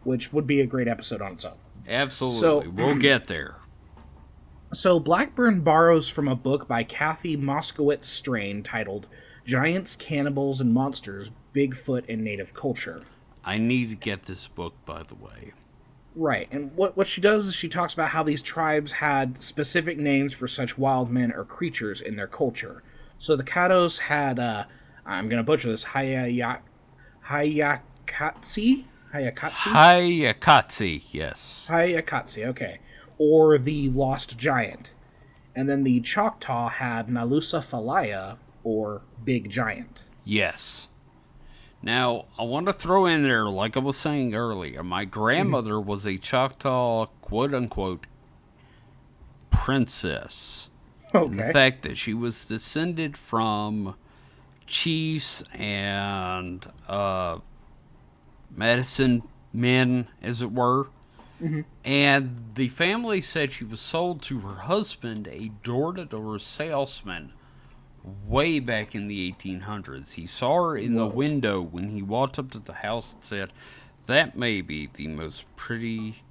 Which would be a great episode on its own. Absolutely. So, we'll get there. So Blackburn borrows from a book by Kathy Moskowitz Strain titled Giants, Cannibals, and Monsters, Bigfoot and Native Culture. I need to get this book, by the way. Right, and what she does is she talks about how these tribes had specific names for such wild men or creatures in their culture. So the Caddos had, I'm going to butcher this, Hayakatsi? Hayakatsi, yes. Hayakatsi, okay. Or the Lost Giant. And then the Choctaw had Nalusa Falaya, or Big Giant. Yes. Now, I want to throw in there, like I was saying earlier, my grandmother was a Choctaw, quote-unquote, princess. Okay. And the fact that she was descended from chiefs and medicine men, as it were. And the family said she was sold to her husband, a door-to-door salesman, way back in the 1800s. He saw her in the window when he walked up to the house and said, "That may be the most pretty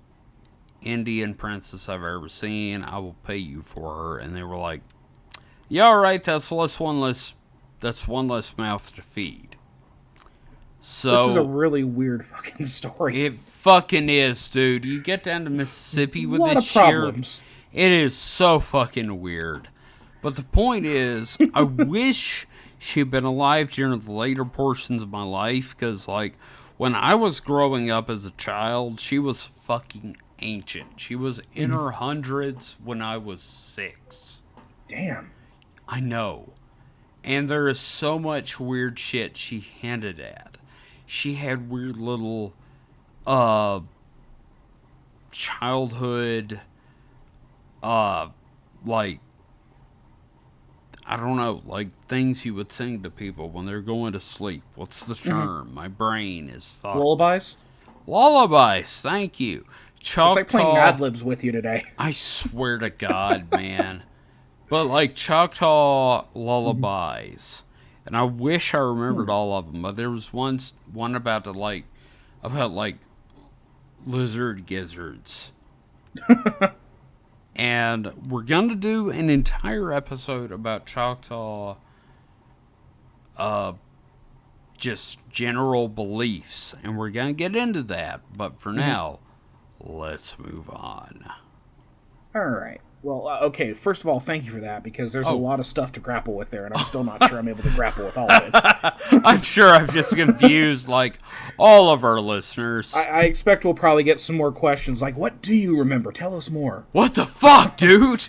Indian princess I've ever seen. I will pay you for her." And they were like, "Yeah, all right, that's one less mouth to feed." So this is a really weird fucking story. It fucking is, dude. You get down to Mississippi with this problems. It is so fucking weird. But the point is, I wish she had been alive during the later portions of my life, because, like, when I was growing up as a child, she was fucking ancient. She was in her hundreds when I was 6. Damn. I know. And there is so much weird shit she hinted at. She had weird little, childhood, like, I don't know, like things you would sing to people when they're going to sleep. What's the term? My brain is fucked. Lullabies? Lullabies, thank you. It's like playing Choctaw. Mad Libs with you today. I swear to God, man. But like Choctaw lullabies, and I wish I remembered all of them. But there was one about lizard gizzards, and we're gonna do an entire episode about Choctaw, just general beliefs, and we're gonna get into that. But for now, let's move on. All right. Well, okay, first of all, thank you for that, because there's a lot of stuff to grapple with there, and I'm still not sure I'm able to grapple with all of it. I'm sure I've just confused, like, all of our listeners. I expect we'll probably get some more questions, like, what do you remember? Tell us more. What the fuck, dude?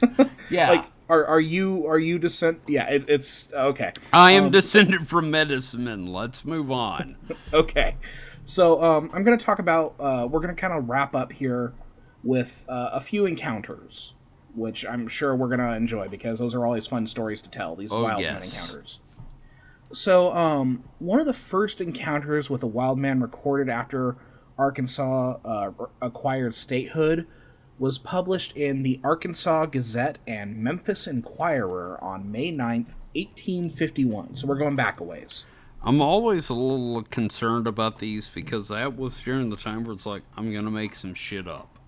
Yeah. Like, are you descent? Yeah, it's, okay. I am descended from medicine men. Let's move on. Okay. So, I'm going to talk about, we're going to kind of wrap up here with a few encounters, which I'm sure we're going to enjoy, because those are always fun stories to tell, these wildman encounters. So, one of the first encounters with a wild man recorded after Arkansas acquired statehood was published in the Arkansas Gazette and Memphis Inquirer on May 9th, 1851. So we're going back a ways. I'm always a little concerned about these, because that was during the time where it's like, I'm going to make some shit up.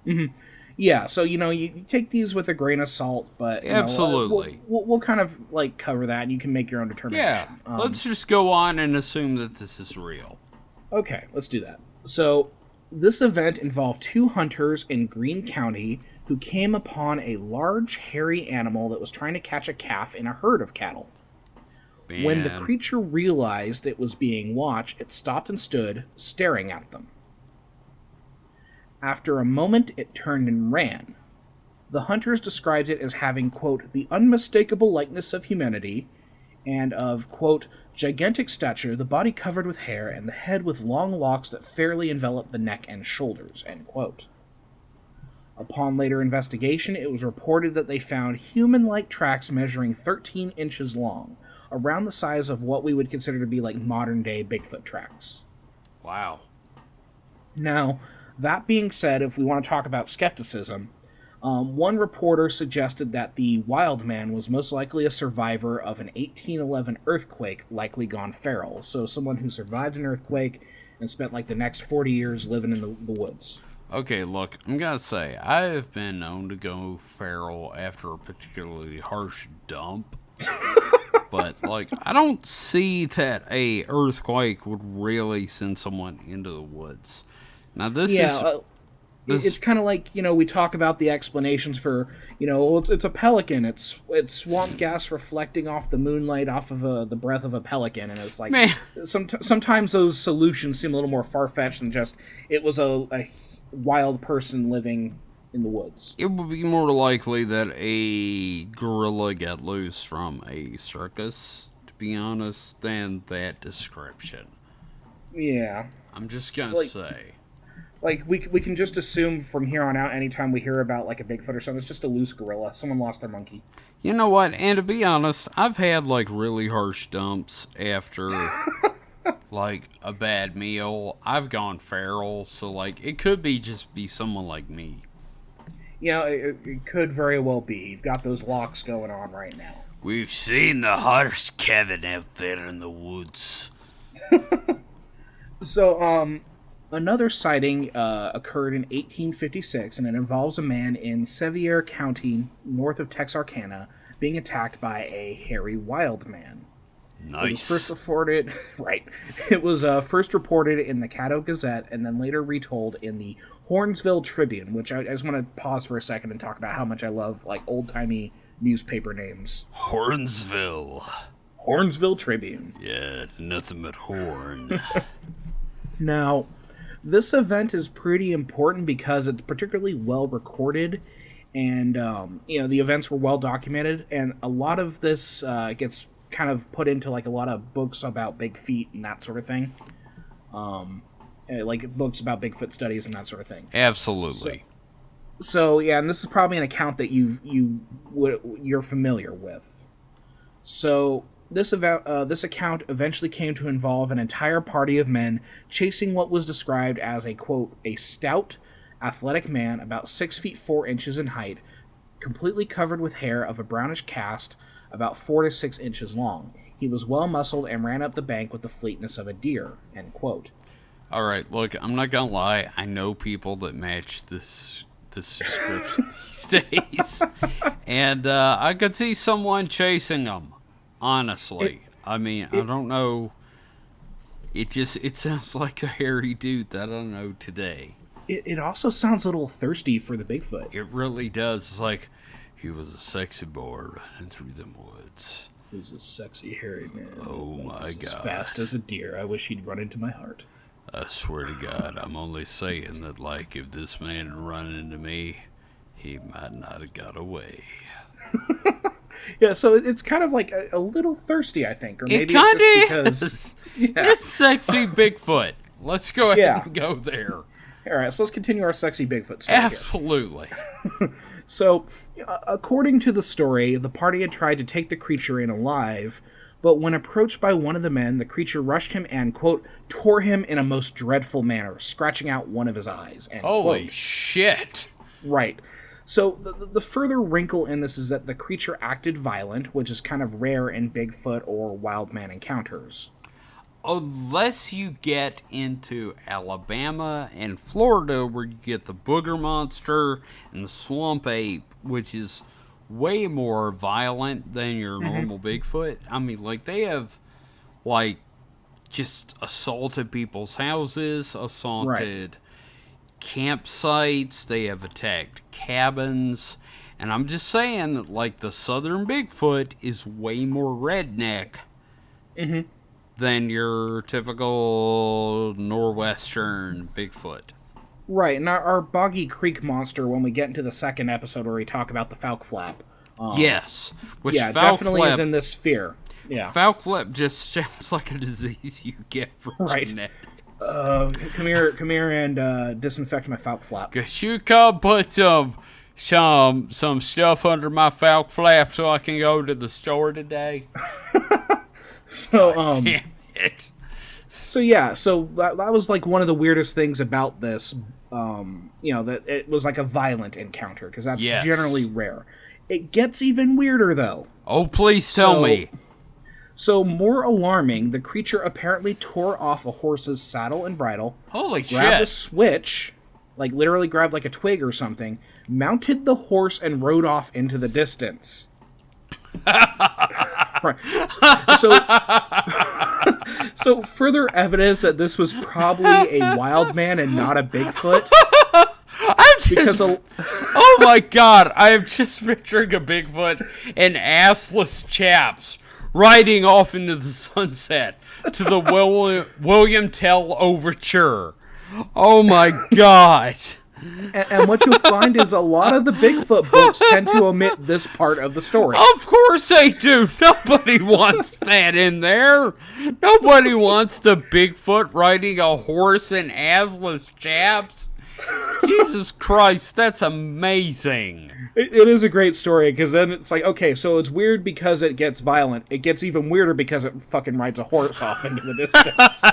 Mm-hmm. Yeah, so, you take these with a grain of salt, but... Absolutely. We'll kind of, like, cover that, and you can make your own determination. Yeah, let's just go on and assume that this is real. Okay, let's do that. So, this event involved two hunters in Greene County who came upon a large, hairy animal that was trying to catch a calf in a herd of cattle. Man. When the creature realized it was being watched, it stopped and stood, staring at them. After a moment, it turned and ran. The hunters described it as having, quote, the unmistakable likeness of humanity, and of, quote, gigantic stature, the body covered with hair, and the head with long locks that fairly enveloped the neck and shoulders, end quote. Upon later investigation, it was reported that they found human-like tracks measuring 13 inches long, around the size of what we would consider to be like modern-day Bigfoot tracks. Wow. Now, that being said, if we want to talk about skepticism, one reporter suggested that the wild man was most likely a survivor of an 1811 earthquake, likely gone feral. So someone who survived an earthquake and spent like the next 40 years living in the woods. Okay, look, I'm gonna say, I have been known to go feral after a particularly harsh dump. But, like, I don't see that a earthquake would really send someone into the woods. Now, this is... it's kind of like, we talk about the explanations for, it's a pelican. It's swamp gas reflecting off the moonlight off of the breath of a pelican. And it's like, man. Sometimes those solutions seem a little more far-fetched than just, it was a wild person living in the woods. It would be more likely that a gorilla got loose from a circus, to be honest, than that description. Yeah. I'm just gonna say. Like, we can just assume from here on out, anytime we hear about, like, a Bigfoot or something, it's just a loose gorilla. Someone lost their monkey. You know what? And to be honest, I've had, like, really harsh dumps after, like, a bad meal. I've gone feral, so, like, it could be someone like me. It could very well be. You've got those locks going on right now. We've seen the hottest Kevin out there in the woods. So, another sighting occurred in 1856, and it involves a man in Sevier County, north of Texarkana, being attacked by a hairy wild man. Nice. It was first reported, right. It was first reported in the Caddo Gazette, and then later retold in the Hornsville Tribune, which I just want to pause for a second and talk about how much I love, like, old-timey newspaper names. Hornsville Tribune. Yeah, nothing but horn. Now, this event is pretty important because it's particularly well recorded, and the events were well documented, and a lot of this gets kind of put into like a lot of books about big feet and that sort of thing, like books about Bigfoot studies and that sort of thing. Absolutely. So yeah, and this is probably an account that you're familiar with. So This account eventually came to involve an entire party of men chasing what was described as a, quote, a stout, athletic man about 6 feet 4 inches in height, completely covered with hair of a brownish cast, about 4 to 6 inches long. He was well muscled and ran up the bank with the fleetness of a deer, end quote. All right, look, I'm not gonna lie. I know people that match this description these days, and I could see someone chasing them. Honestly, I don't know. It sounds like a hairy dude that I don't know today. It also sounds a little thirsty for the Bigfoot. It really does. It's like he was a sexy boy running through the woods. He was a sexy hairy man. Oh my God! As fast as a deer. I wish he'd run into my heart. I swear to God, I'm only saying that, like, if this man had run into me, he might not have got away. Yeah, so it's kind of like a little thirsty, I think. Or maybe it kind it's of just is. Because, yeah. It's sexy Bigfoot. Let's go ahead and go there. All right, so let's continue our sexy Bigfoot story. Absolutely. So, according to the story, the party had tried to take the creature in alive, but when approached by one of the men, the creature rushed him and, quote, tore him in a most dreadful manner, scratching out one of his eyes. End Holy quote. shit. Right. So the further wrinkle in this is that the creature acted violent, which is kind of rare in Bigfoot or wild man encounters. Unless you get into Alabama and Florida, where you get the booger monster and the swamp ape, which is way more violent than your normal Bigfoot. I mean, like, they have, like, just assaulted people's houses, assaulted campsites, they have attacked cabins, and I'm just saying that, like, the southern Bigfoot is way more redneck than your typical northwestern Bigfoot. Right, and our Boggy Creek monster, when we get into the second episode where we talk about the Fouke flap. Yes. Which yeah, Fouke definitely flap, is in this sphere. Yeah. Fouke flap just sounds like a disease you get from genetics. Come here and disinfect my Fouke flap. Could you come put some stuff under my Fouke flap so I can go to the store today? So, Damn it. So yeah, so that was like one of the weirdest things about this, that it was like a violent encounter, because that's generally rare. It gets even weirder, though. Oh, please tell me. So, more alarming, the creature apparently tore off a horse's saddle and bridle. Holy grabbed shit. a switch, like literally grabbed like a twig or something, mounted the horse and rode off into the distance. Right. So further evidence that this was probably a wild man and not a Bigfoot. Oh my God, I am just picturing a Bigfoot and assless chaps riding off into the sunset to the William Tell Overture. Oh my God. And what you'll find is a lot of the Bigfoot books tend to omit this part of the story. Of course they do. Nobody wants that in there. Nobody wants the Bigfoot riding a horse and assless chaps. Jesus Christ, that's amazing. It is a great story, because then it's like, okay, so it's weird because it gets violent. It gets even weirder because it fucking rides a horse off into the distance.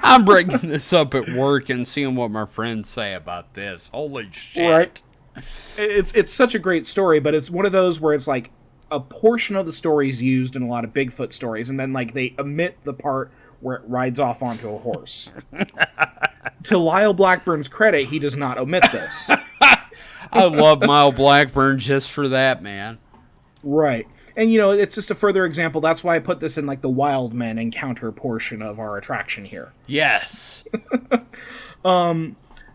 I'm bringing this up at work and seeing what my friends say about this. Holy shit. Right. It's such a great story, but it's one of those where it's like a portion of the story is used in a lot of Bigfoot stories, and then like they omit the part where it rides off onto a horse. To Lyle Blackburn's credit, he does not omit this. I love Lyle Blackburn just for that, man. Right. And, it's just a further example. That's why I put this in, like, the wild men encounter portion of our attraction here. Yes.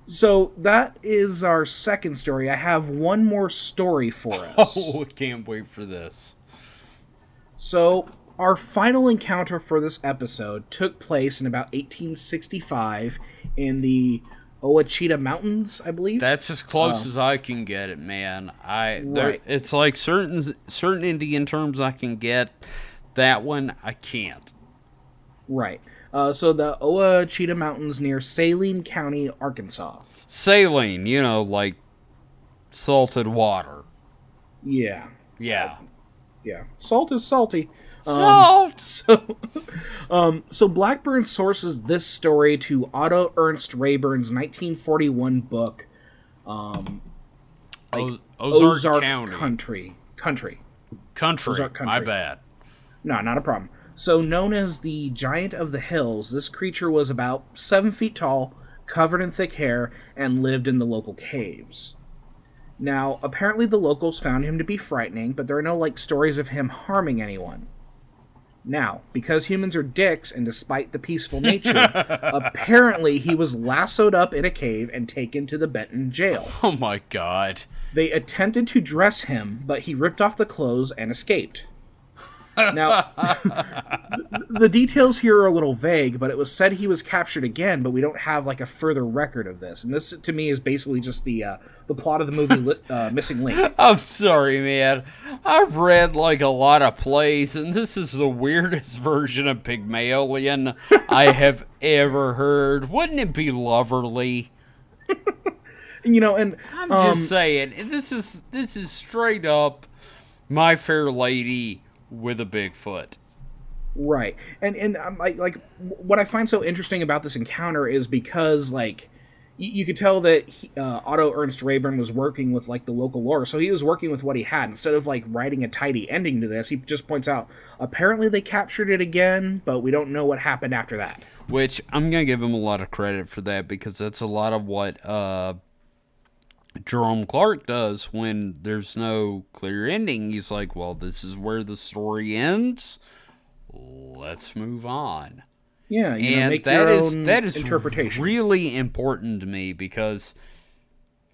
So that is our second story. I have one more story for us. Oh, I can't wait for this. So our final encounter for this episode took place in about 1865 in the Ouachita Mountains, I believe. That's as close as I can get it, man. Right. It's like certain Indian terms I can get. That one I can't. Right. So the Ouachita Mountains near Saline County, Arkansas. Saline, like salted water. Yeah. Yeah. Yeah, salt is salty. Salt! So Blackburn sources this story to Otto Ernst Rayburn's 1941 book, Ozark County. Country. Country. Ozark Country. My bad. No, not a problem. So, known as the Giant of the Hills, this creature was about 7 feet tall, covered in thick hair, and lived in the local caves. Now, apparently the locals found him to be frightening, but there are no, stories of him harming anyone. Now, because humans are dicks, and despite the peaceful nature, apparently he was lassoed up in a cave and taken to the Benton jail. Oh my god. They attempted to dress him, but he ripped off the clothes and escaped. Now, the details here are a little vague, but it was said he was captured again, but we don't have a further record of this. And this, to me, is basically just the plot of the movie Missing Link. I'm sorry, man. I've read a lot of plays, and this is the weirdest version of Pygmalion I have ever heard. Wouldn't it be loverly? And I'm just saying, this is straight up My Fair Lady with a Bigfoot. Right. And what I find so interesting about this encounter is because you could tell that Otto Ernst Rayburn was working with the local lore, so he was working with what he had. Instead of writing a tidy ending to this, he just points out apparently they captured it again, but we don't know what happened after that. Which I'm gonna give him a lot of credit for that, because that's a lot of what Jerome Clark does when there's no clear ending. He's like, well, this is where the story ends. Let's move on. Yeah, and make that your is own that is interpretation. Really important to me, because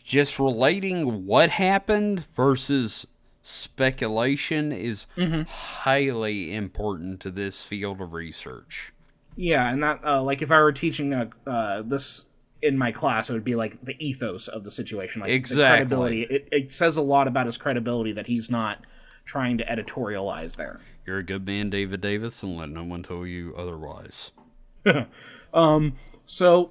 just relating what happened versus speculation is highly important to this field of research. Yeah, and that if I were teaching this in my class, it would be the ethos of the situation, exactly. The credibility. It says a lot about his credibility that he's not trying to editorialize there. You're a good man, David Davis, and let no one tell you otherwise. So,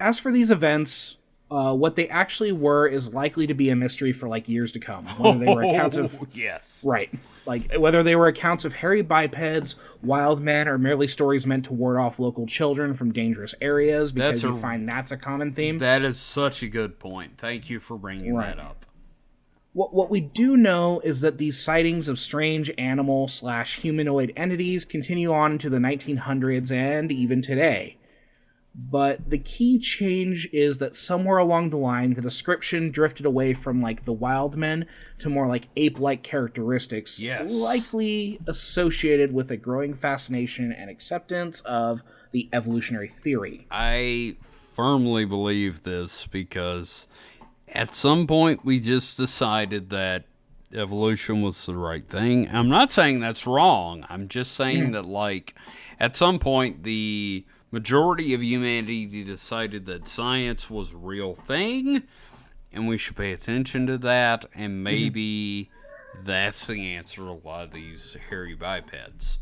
as for these events, what they actually were is likely to be a mystery for years to come. Whether they were accounts of yes, right, whether they were accounts of hairy bipeds, wild men, or merely stories meant to ward off local children from dangerous areas. Because you find that's a common theme. That is such a good point. Thank you for bringing that up. What we do know is that these sightings of strange animal/humanoid entities continue on into the 1900s and even today. But the key change is that somewhere along the line, the description drifted away from the wild men to more ape-like characteristics, likely associated with a growing fascination and acceptance of the evolutionary theory. I firmly believe this because at some point we just decided that evolution was the right thing. I'm not saying that's wrong. I'm just saying that at some point the majority of humanity decided that science was a real thing, and we should pay attention to that, and maybe that's the answer to a lot of these hairy bipeds.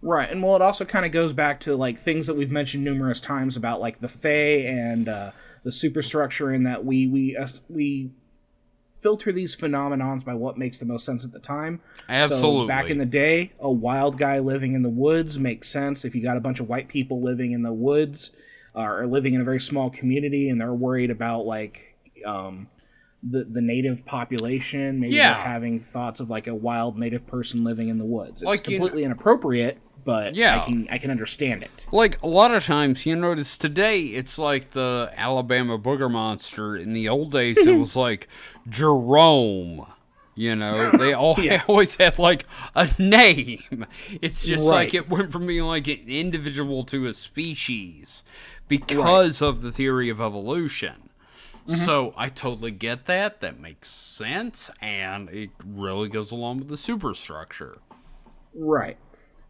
Right, and it also kind of goes back to things that we've mentioned numerous times about the Fae and the superstructure, in that we filter these phenomenons by what makes the most sense at the time. Absolutely. So back in the day, a wild guy living in the woods makes sense. If you got a bunch of white people living in the woods or living in a very small community, and they're worried about the native population, maybe they're having thoughts of a wild native person living in the woods. It's completely inappropriate, but I can understand it. A lot of times, you notice today, it's the Alabama booger monster. In the old days, it was Jerome. They always had a name. It's just it went from being an individual to a species because of the theory of evolution. So I totally get that. That makes sense, and it really goes along with the superstructure. Right.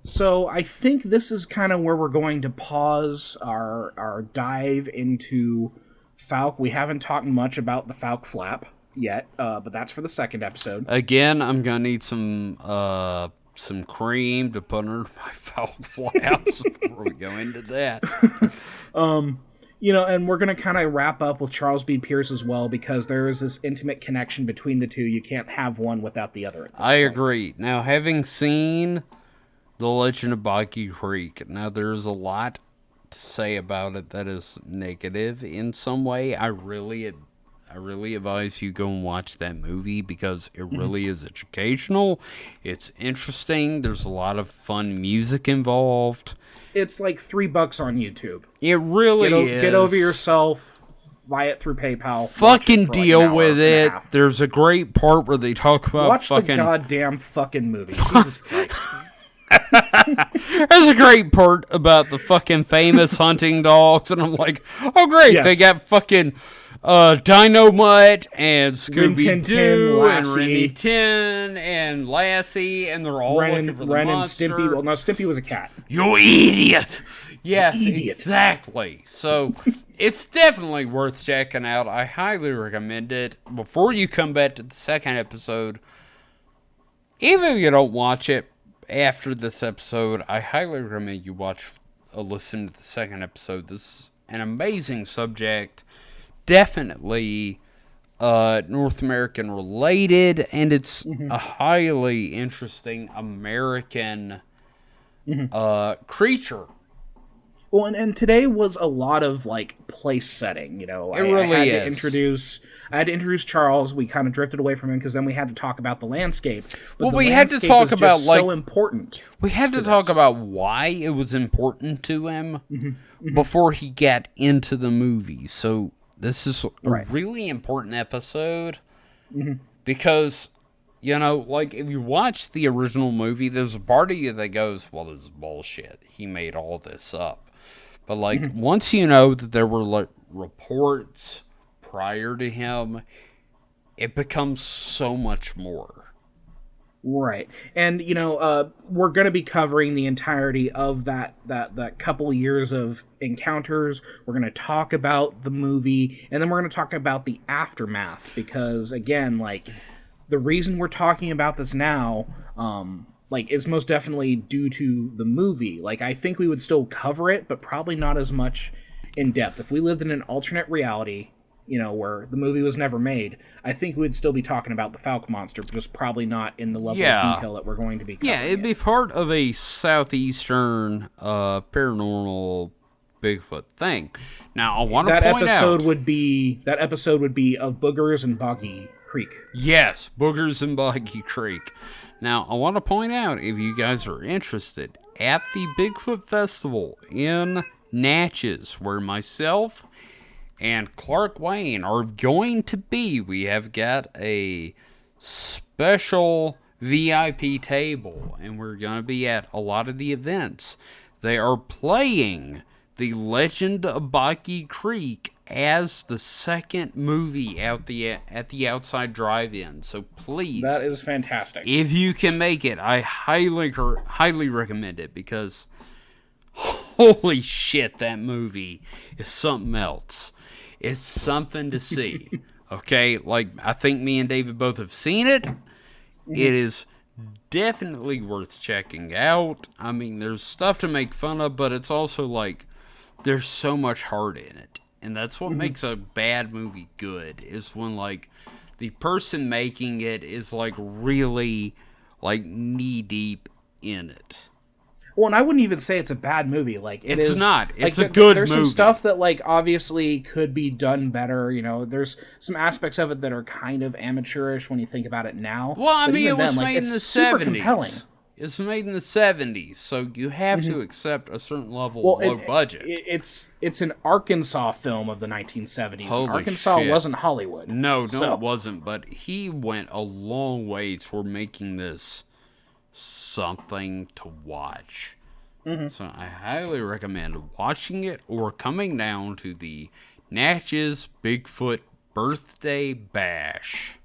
So I think this is kind of where we're going to pause our dive into Fouke. We haven't talked much about the Fouke flap yet, but that's for the second episode. Again, I'm gonna need some cream to put under my Fouke flaps before we go into that. And we're going to kind of wrap up with Charles B. Pierce as well, because there is this intimate connection between the two. You can't have one without the other at this I point. agree. Now, having seen The Legend of Boggy Creek, now there's a lot to say about it that is negative in some way. I really advise you go and watch that movie because it really is educational. It's interesting. There's a lot of fun music involved. It's like $3 on YouTube. It really is. Get over yourself. Buy it through PayPal. Fucking deal with it. There's a great part where they talk about watch the goddamn fucking movie. Jesus Christ. There's a great part about the fucking famous hunting dogs, and I'm like, oh great, yes. They got fucking Dino Mutt and Scooby-Doo and Ren Tin and Lassie, and they're all looking for the monster. And Stimpy. Well, no, Stimpy was a cat. You idiot! Yes, exactly. So, it's definitely worth checking out. I highly recommend it. Before you come back to the second episode, even if you don't watch it after this episode, I highly recommend you listen to the second episode. This is an amazing subject. Definitely North American related, and it's a highly interesting American creature. Well, and today was a lot of like place setting. It really is. I had to introduce Charles. We kind of drifted away from him because then we had to talk about the landscape. But we had to talk about so important. We had to talk about why it was important to him before he got into the movie. So this is a really important episode because, like if you watch the original movie, there's a part of you that goes, well, this is bullshit. He made all this up. But like once you know that there were like reports prior to him, it becomes so much more. Right. And, we're going to be covering the entirety of that couple years of encounters. We're going to talk about the movie, and then we're going to talk about the aftermath, because, again, like, the reason we're talking about this now, is most definitely due to the movie. Like, I think we would still cover it, but probably not as much in depth. If we lived in an alternate reality, where the movie was never made, I think we'd still be talking about the Fouke Monster, but just probably not in the level of detail that we're going to be covering. Yeah, it'd be part of a southeastern paranormal Bigfoot thing. Now, I want to point out... That episode would be of Boogers and Boggy Creek. Yes, Boogers and Boggy Creek. Now, I want to point out, if you guys are interested, at the Bigfoot Festival in Natchez, where myself and Clark Wayne are going to be. We have got a special VIP table, and we're going to be at a lot of the events. They are playing The Legend of Boggy Creek as the second movie at the outside drive-in. So please, that is fantastic. If you can make it, I highly recommend it, because holy shit, that movie is something else. It's something to see. Okay, like, I think me and David both have seen it. It is definitely worth checking out. I mean, there's stuff to make fun of, but it's also like there's so much heart in it. And that's what makes a bad movie good, is when like the person making it is like really like knee deep in it. Well, and I wouldn't even say it's a bad movie. Like, it's not. It's a good movie. There's some stuff that, like, obviously could be done better. There's some aspects of it that are kind of amateurish when you think about it now. Well, I mean, it was made in the 70s. Compelling. It's made in the 70s, so you have to accept a certain level of low budget. It's an Arkansas film of the 1970s. Holy Arkansas shit. Wasn't Hollywood. No, it wasn't. But he went a long way toward making this something to watch. So I highly recommend watching it or coming down to the Natchez Bigfoot Birthday Bash.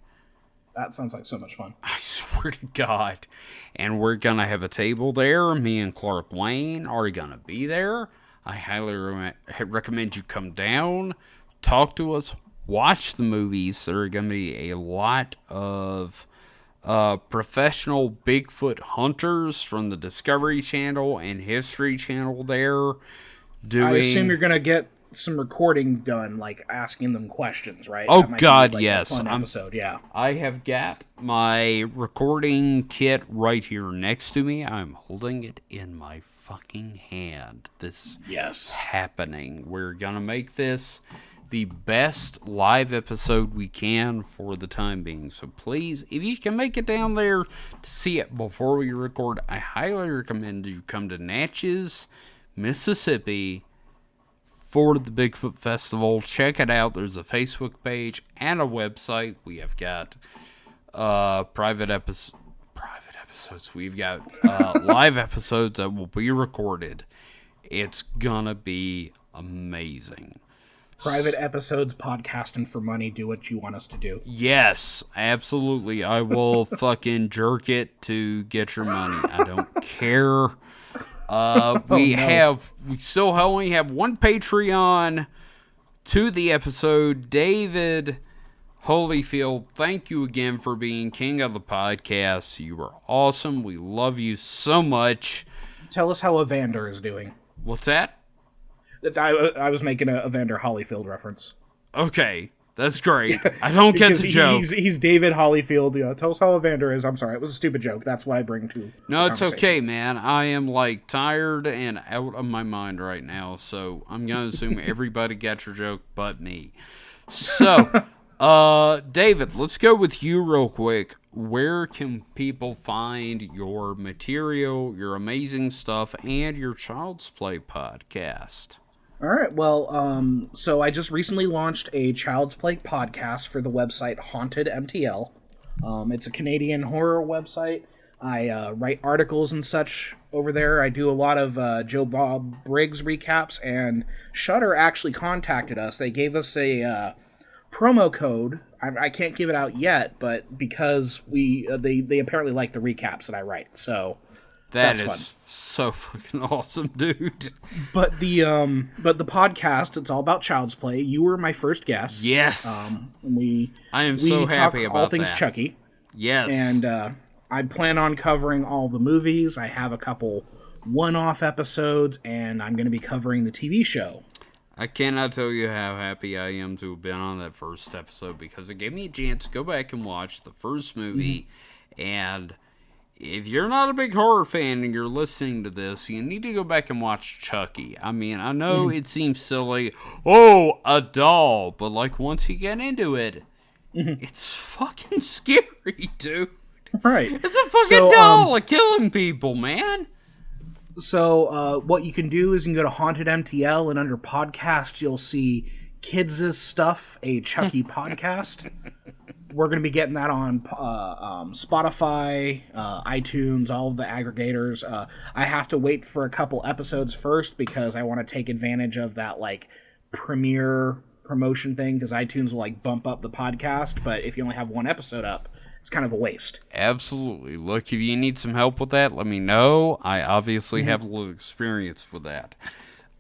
That sounds like so much fun. I swear to God. And we're going to have a table there. Me and Clark Wayne are going to be there. I highly recommend you come down, talk to us, watch the movies. There are going to be a lot of professional Bigfoot hunters from the Discovery Channel and History Channel there doing... I assume you're going to get some recording done, like asking them questions, right? Oh, That might God, be, like, yes. a fun episode, yeah. I have got my recording kit right here next to me. I'm holding it in my fucking hand. This Yes. happening. We're going to make this the best live episode we can for the time being. So please, if you can make it down there to see it before we record, I highly recommend you come to Natchez, Mississippi for the Bigfoot Festival. Check it out. There's a Facebook page and a website. We have got private episodes. We've got live episodes that will be recorded. It's gonna be amazing. Private episodes, podcasting for money, do what you want us to do. Yes, absolutely. I will fucking jerk it to get your money. I don't care. We still only have one Patreon to the episode. David Holyfield, thank you again for being king of the podcast. You are awesome. We love you so much. Tell us how Evander is doing. What's that? I was making a Evander Holyfield reference. Okay, that's great. I don't get the joke. He's David Holyfield. Yeah, tell us how Evander is. I'm sorry, it was a stupid joke. That's what I bring to. No, it's okay, man. I am like tired and out of my mind right now, so I'm gonna assume everybody got your joke but me. So, David, let's go with you real quick. Where can people find your material, your amazing stuff, and your Child's Play podcast? All right. Well, so I just recently launched a Child's Play podcast for the website Haunted MTL. It's a Canadian horror website. I write articles and such over there. I do a lot of Joe Bob Briggs recaps, and Shudder actually contacted us. They gave us a promo code. I can't give it out yet, but because they apparently like the recaps that I write, so that's fun. So fucking awesome, dude. But the podcast, it's all about Child's Play. You were my first guest. Yes. I am so happy about all things that. Chucky. Yes. And I plan on covering all the movies. I have a couple one-off episodes, and I'm going to be covering the TV show. I cannot tell you how happy I am to have been on that first episode, because it gave me a chance to go back and watch the first movie. And if you're not a big horror fan and you're listening to this, you need to go back and watch Chucky. I mean, I know it seems silly. Oh, a doll. But like once you get into it, it's fucking scary, dude. Right. It's a fucking doll killing people, man. So what you can do is you can go to Haunted MTL, and under podcast, you'll see Kids' Stuff, a Chucky podcast. We're going to be getting that on Spotify, iTunes, all of the aggregators. I have to wait for a couple episodes first because I want to take advantage of that like premiere promotion thing, because iTunes will like bump up the podcast, but if you only have one episode up, it's kind of a waste. Absolutely. Look, if you need some help with that, let me know. I obviously have a little experience with that.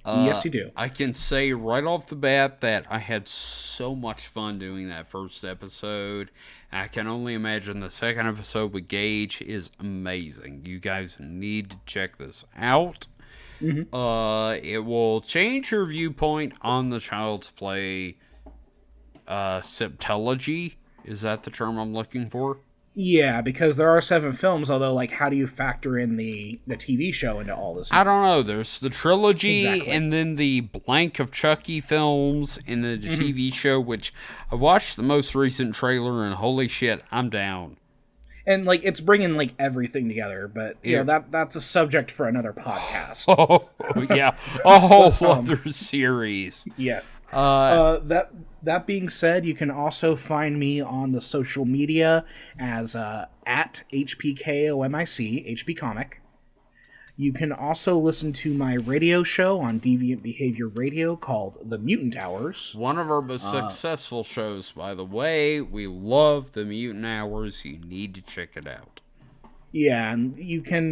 Yes, you do. I can say right off the bat that I had so much fun doing that first episode. I can only imagine the second episode with Gage is amazing. You guys need to check this out. It will change your viewpoint on the Child's Play septology. Is that the term I'm looking for? Yeah, because there are 7 films, although, like, how do you factor in the TV show into all this? I don't know. There's the trilogy, Exactly. and then the blank of Chucky films, and the TV show, which I watched the most recent trailer, and holy shit, I'm down. And, like, it's bringing, like, everything together, but, you know, that's a subject for another podcast. Oh, yeah. A whole other series. Yes. That being said, you can also find me on the social media as at HPKOMIC, HP Comic. You can also listen to my radio show on Deviant Behavior Radio called The Mutant Hours. One of our most successful shows, by the way. We love The Mutant Hours. You need to check it out. Yeah, and you can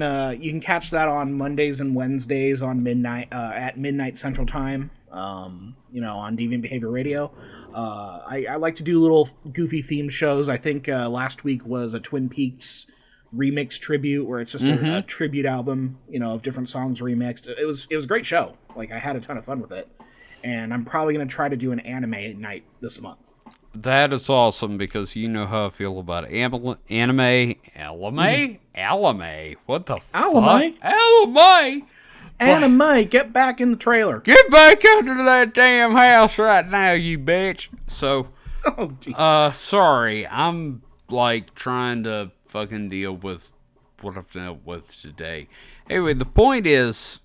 catch that on Mondays and Wednesdays on midnight at midnight Central Time. On Deviant Behavior Radio. I like to do little goofy themed shows. I think last week was a Twin Peaks remix tribute, where it's just a tribute album, of different songs remixed. It was a great show. Like, I had a ton of fun with it. and I'm probably going to try to do an anime night this month. That is awesome, because you know how I feel about anime. Anime? What the Anime? fuck? Anime? Anime, get back in the trailer. Get back under that damn house right now, you bitch. So, Oh, jeez. sorry. I'm, like, trying to fucking deal with what I've dealt with today. Anyway, the point is,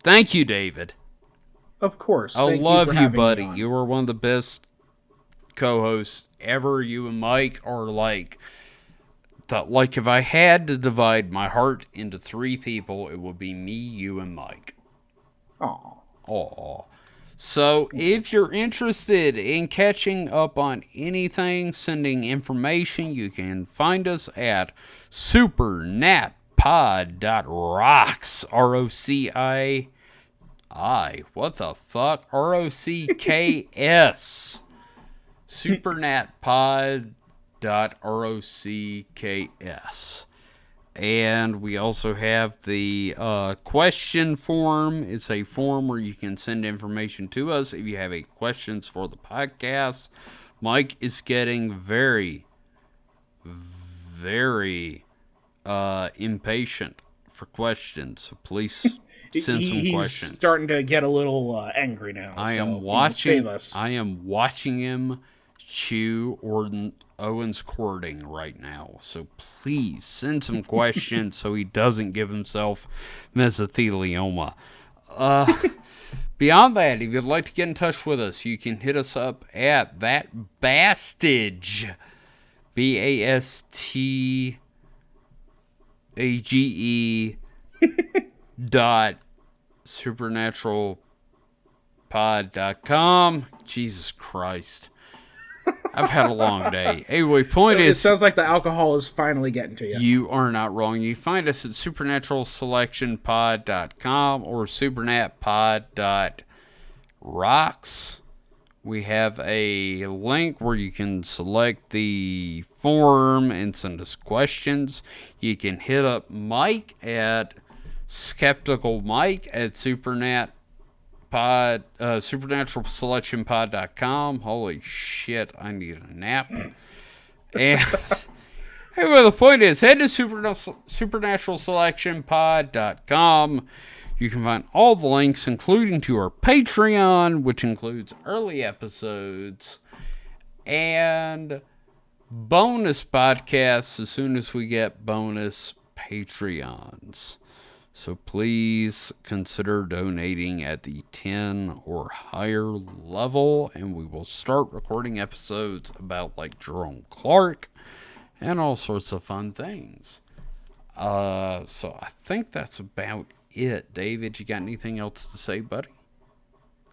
thank you, David. Of course. I Thank love for you, having me buddy. on. You are one of the best co-hosts ever. You and Mike are like if I had to divide my heart into three people, it would be me, you, and Mike. Aw. So if you're interested in catching up on anything, sending information, you can find us at supernatpod.rocks. ROCI. What the fuck? ROCKS. supernatpod.rocks. And we also have the question form. It's a form where you can send information to us if you have any questions for the podcast. Mike is getting very, very impatient for questions. So please send some questions. He's starting to get a little angry now. I am watching him chew Owen's courting right now. So please send some questions so he doesn't give himself mesothelioma. Beyond that, if you'd like to get in touch with us, you can hit us up at thatbastage, BASTAGE supernaturalpod.com. Jesus Christ. I've had a long day. Anyway, point is... It sounds like the alcohol is finally getting to you. You are not wrong. You find us at supernaturalselectionpod.com or supernatpod.rocks. We have a link where you can select the form and send us questions. You can hit up Mike at skepticalmike at supernaturalselectionpod.com. Holy shit, I need a nap. And anyway, the point is, head to supernaturalselectionpod.com. You can find all the links, including to our Patreon, which includes early episodes and bonus podcasts as soon as we get bonus Patreons. So please consider donating at the 10 or higher level, and we will start recording episodes about like Jerome Clark and all sorts of fun things. So I think that's about it. David, you got anything else to say, buddy?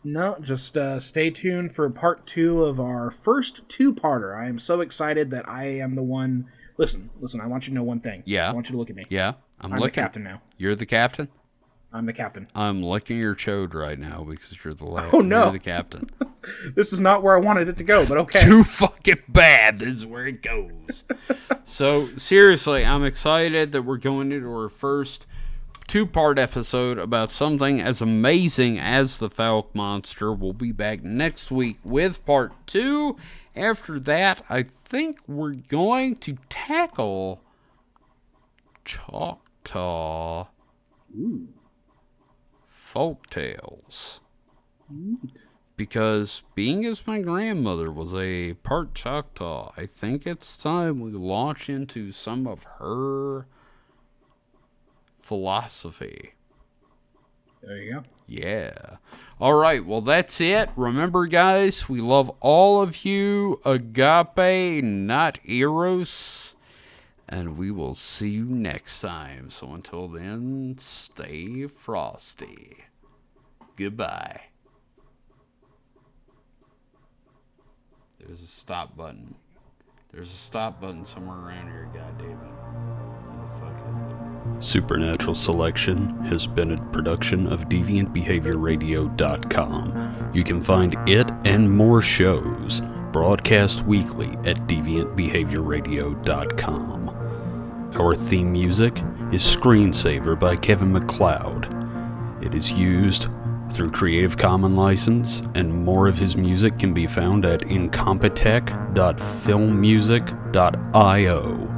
No, just stay tuned for part 2 of our first two-parter. I am so excited that I am the one... Listen, I want you to know one thing. Yeah. I want you to look at me. Yeah. I'm the captain now. You're the captain? I'm the captain. I'm licking your chode right now because you're the Oh, no. You're the captain. This is not where I wanted it to go, but okay. Too fucking bad. This is where it goes. So, seriously, I'm excited that we're going into our first two-part episode about something as amazing as the Fouke Monster. We'll be back next week with part 2. After that, I think we're going to tackle Choctaw folk tales. Because being as my grandmother was a part Choctaw, I think it's time we launch into some of her philosophy. There you go. Yeah. All right. Well, that's it. Remember, guys, we love all of you. Agape, not eros. And we will see you next time. So until then, stay frosty. Goodbye. There's a stop button. There's a stop button somewhere around here, God David. Where the fuck is it? Supernatural Selection has been a production of DeviantBehaviorRadio.com. You can find it and more shows broadcast weekly at DeviantBehaviorRadio.com. Our theme music is Screensaver by Kevin MacLeod. It is used through Creative Commons license, and more of his music can be found at incompetech.filmmusic.io.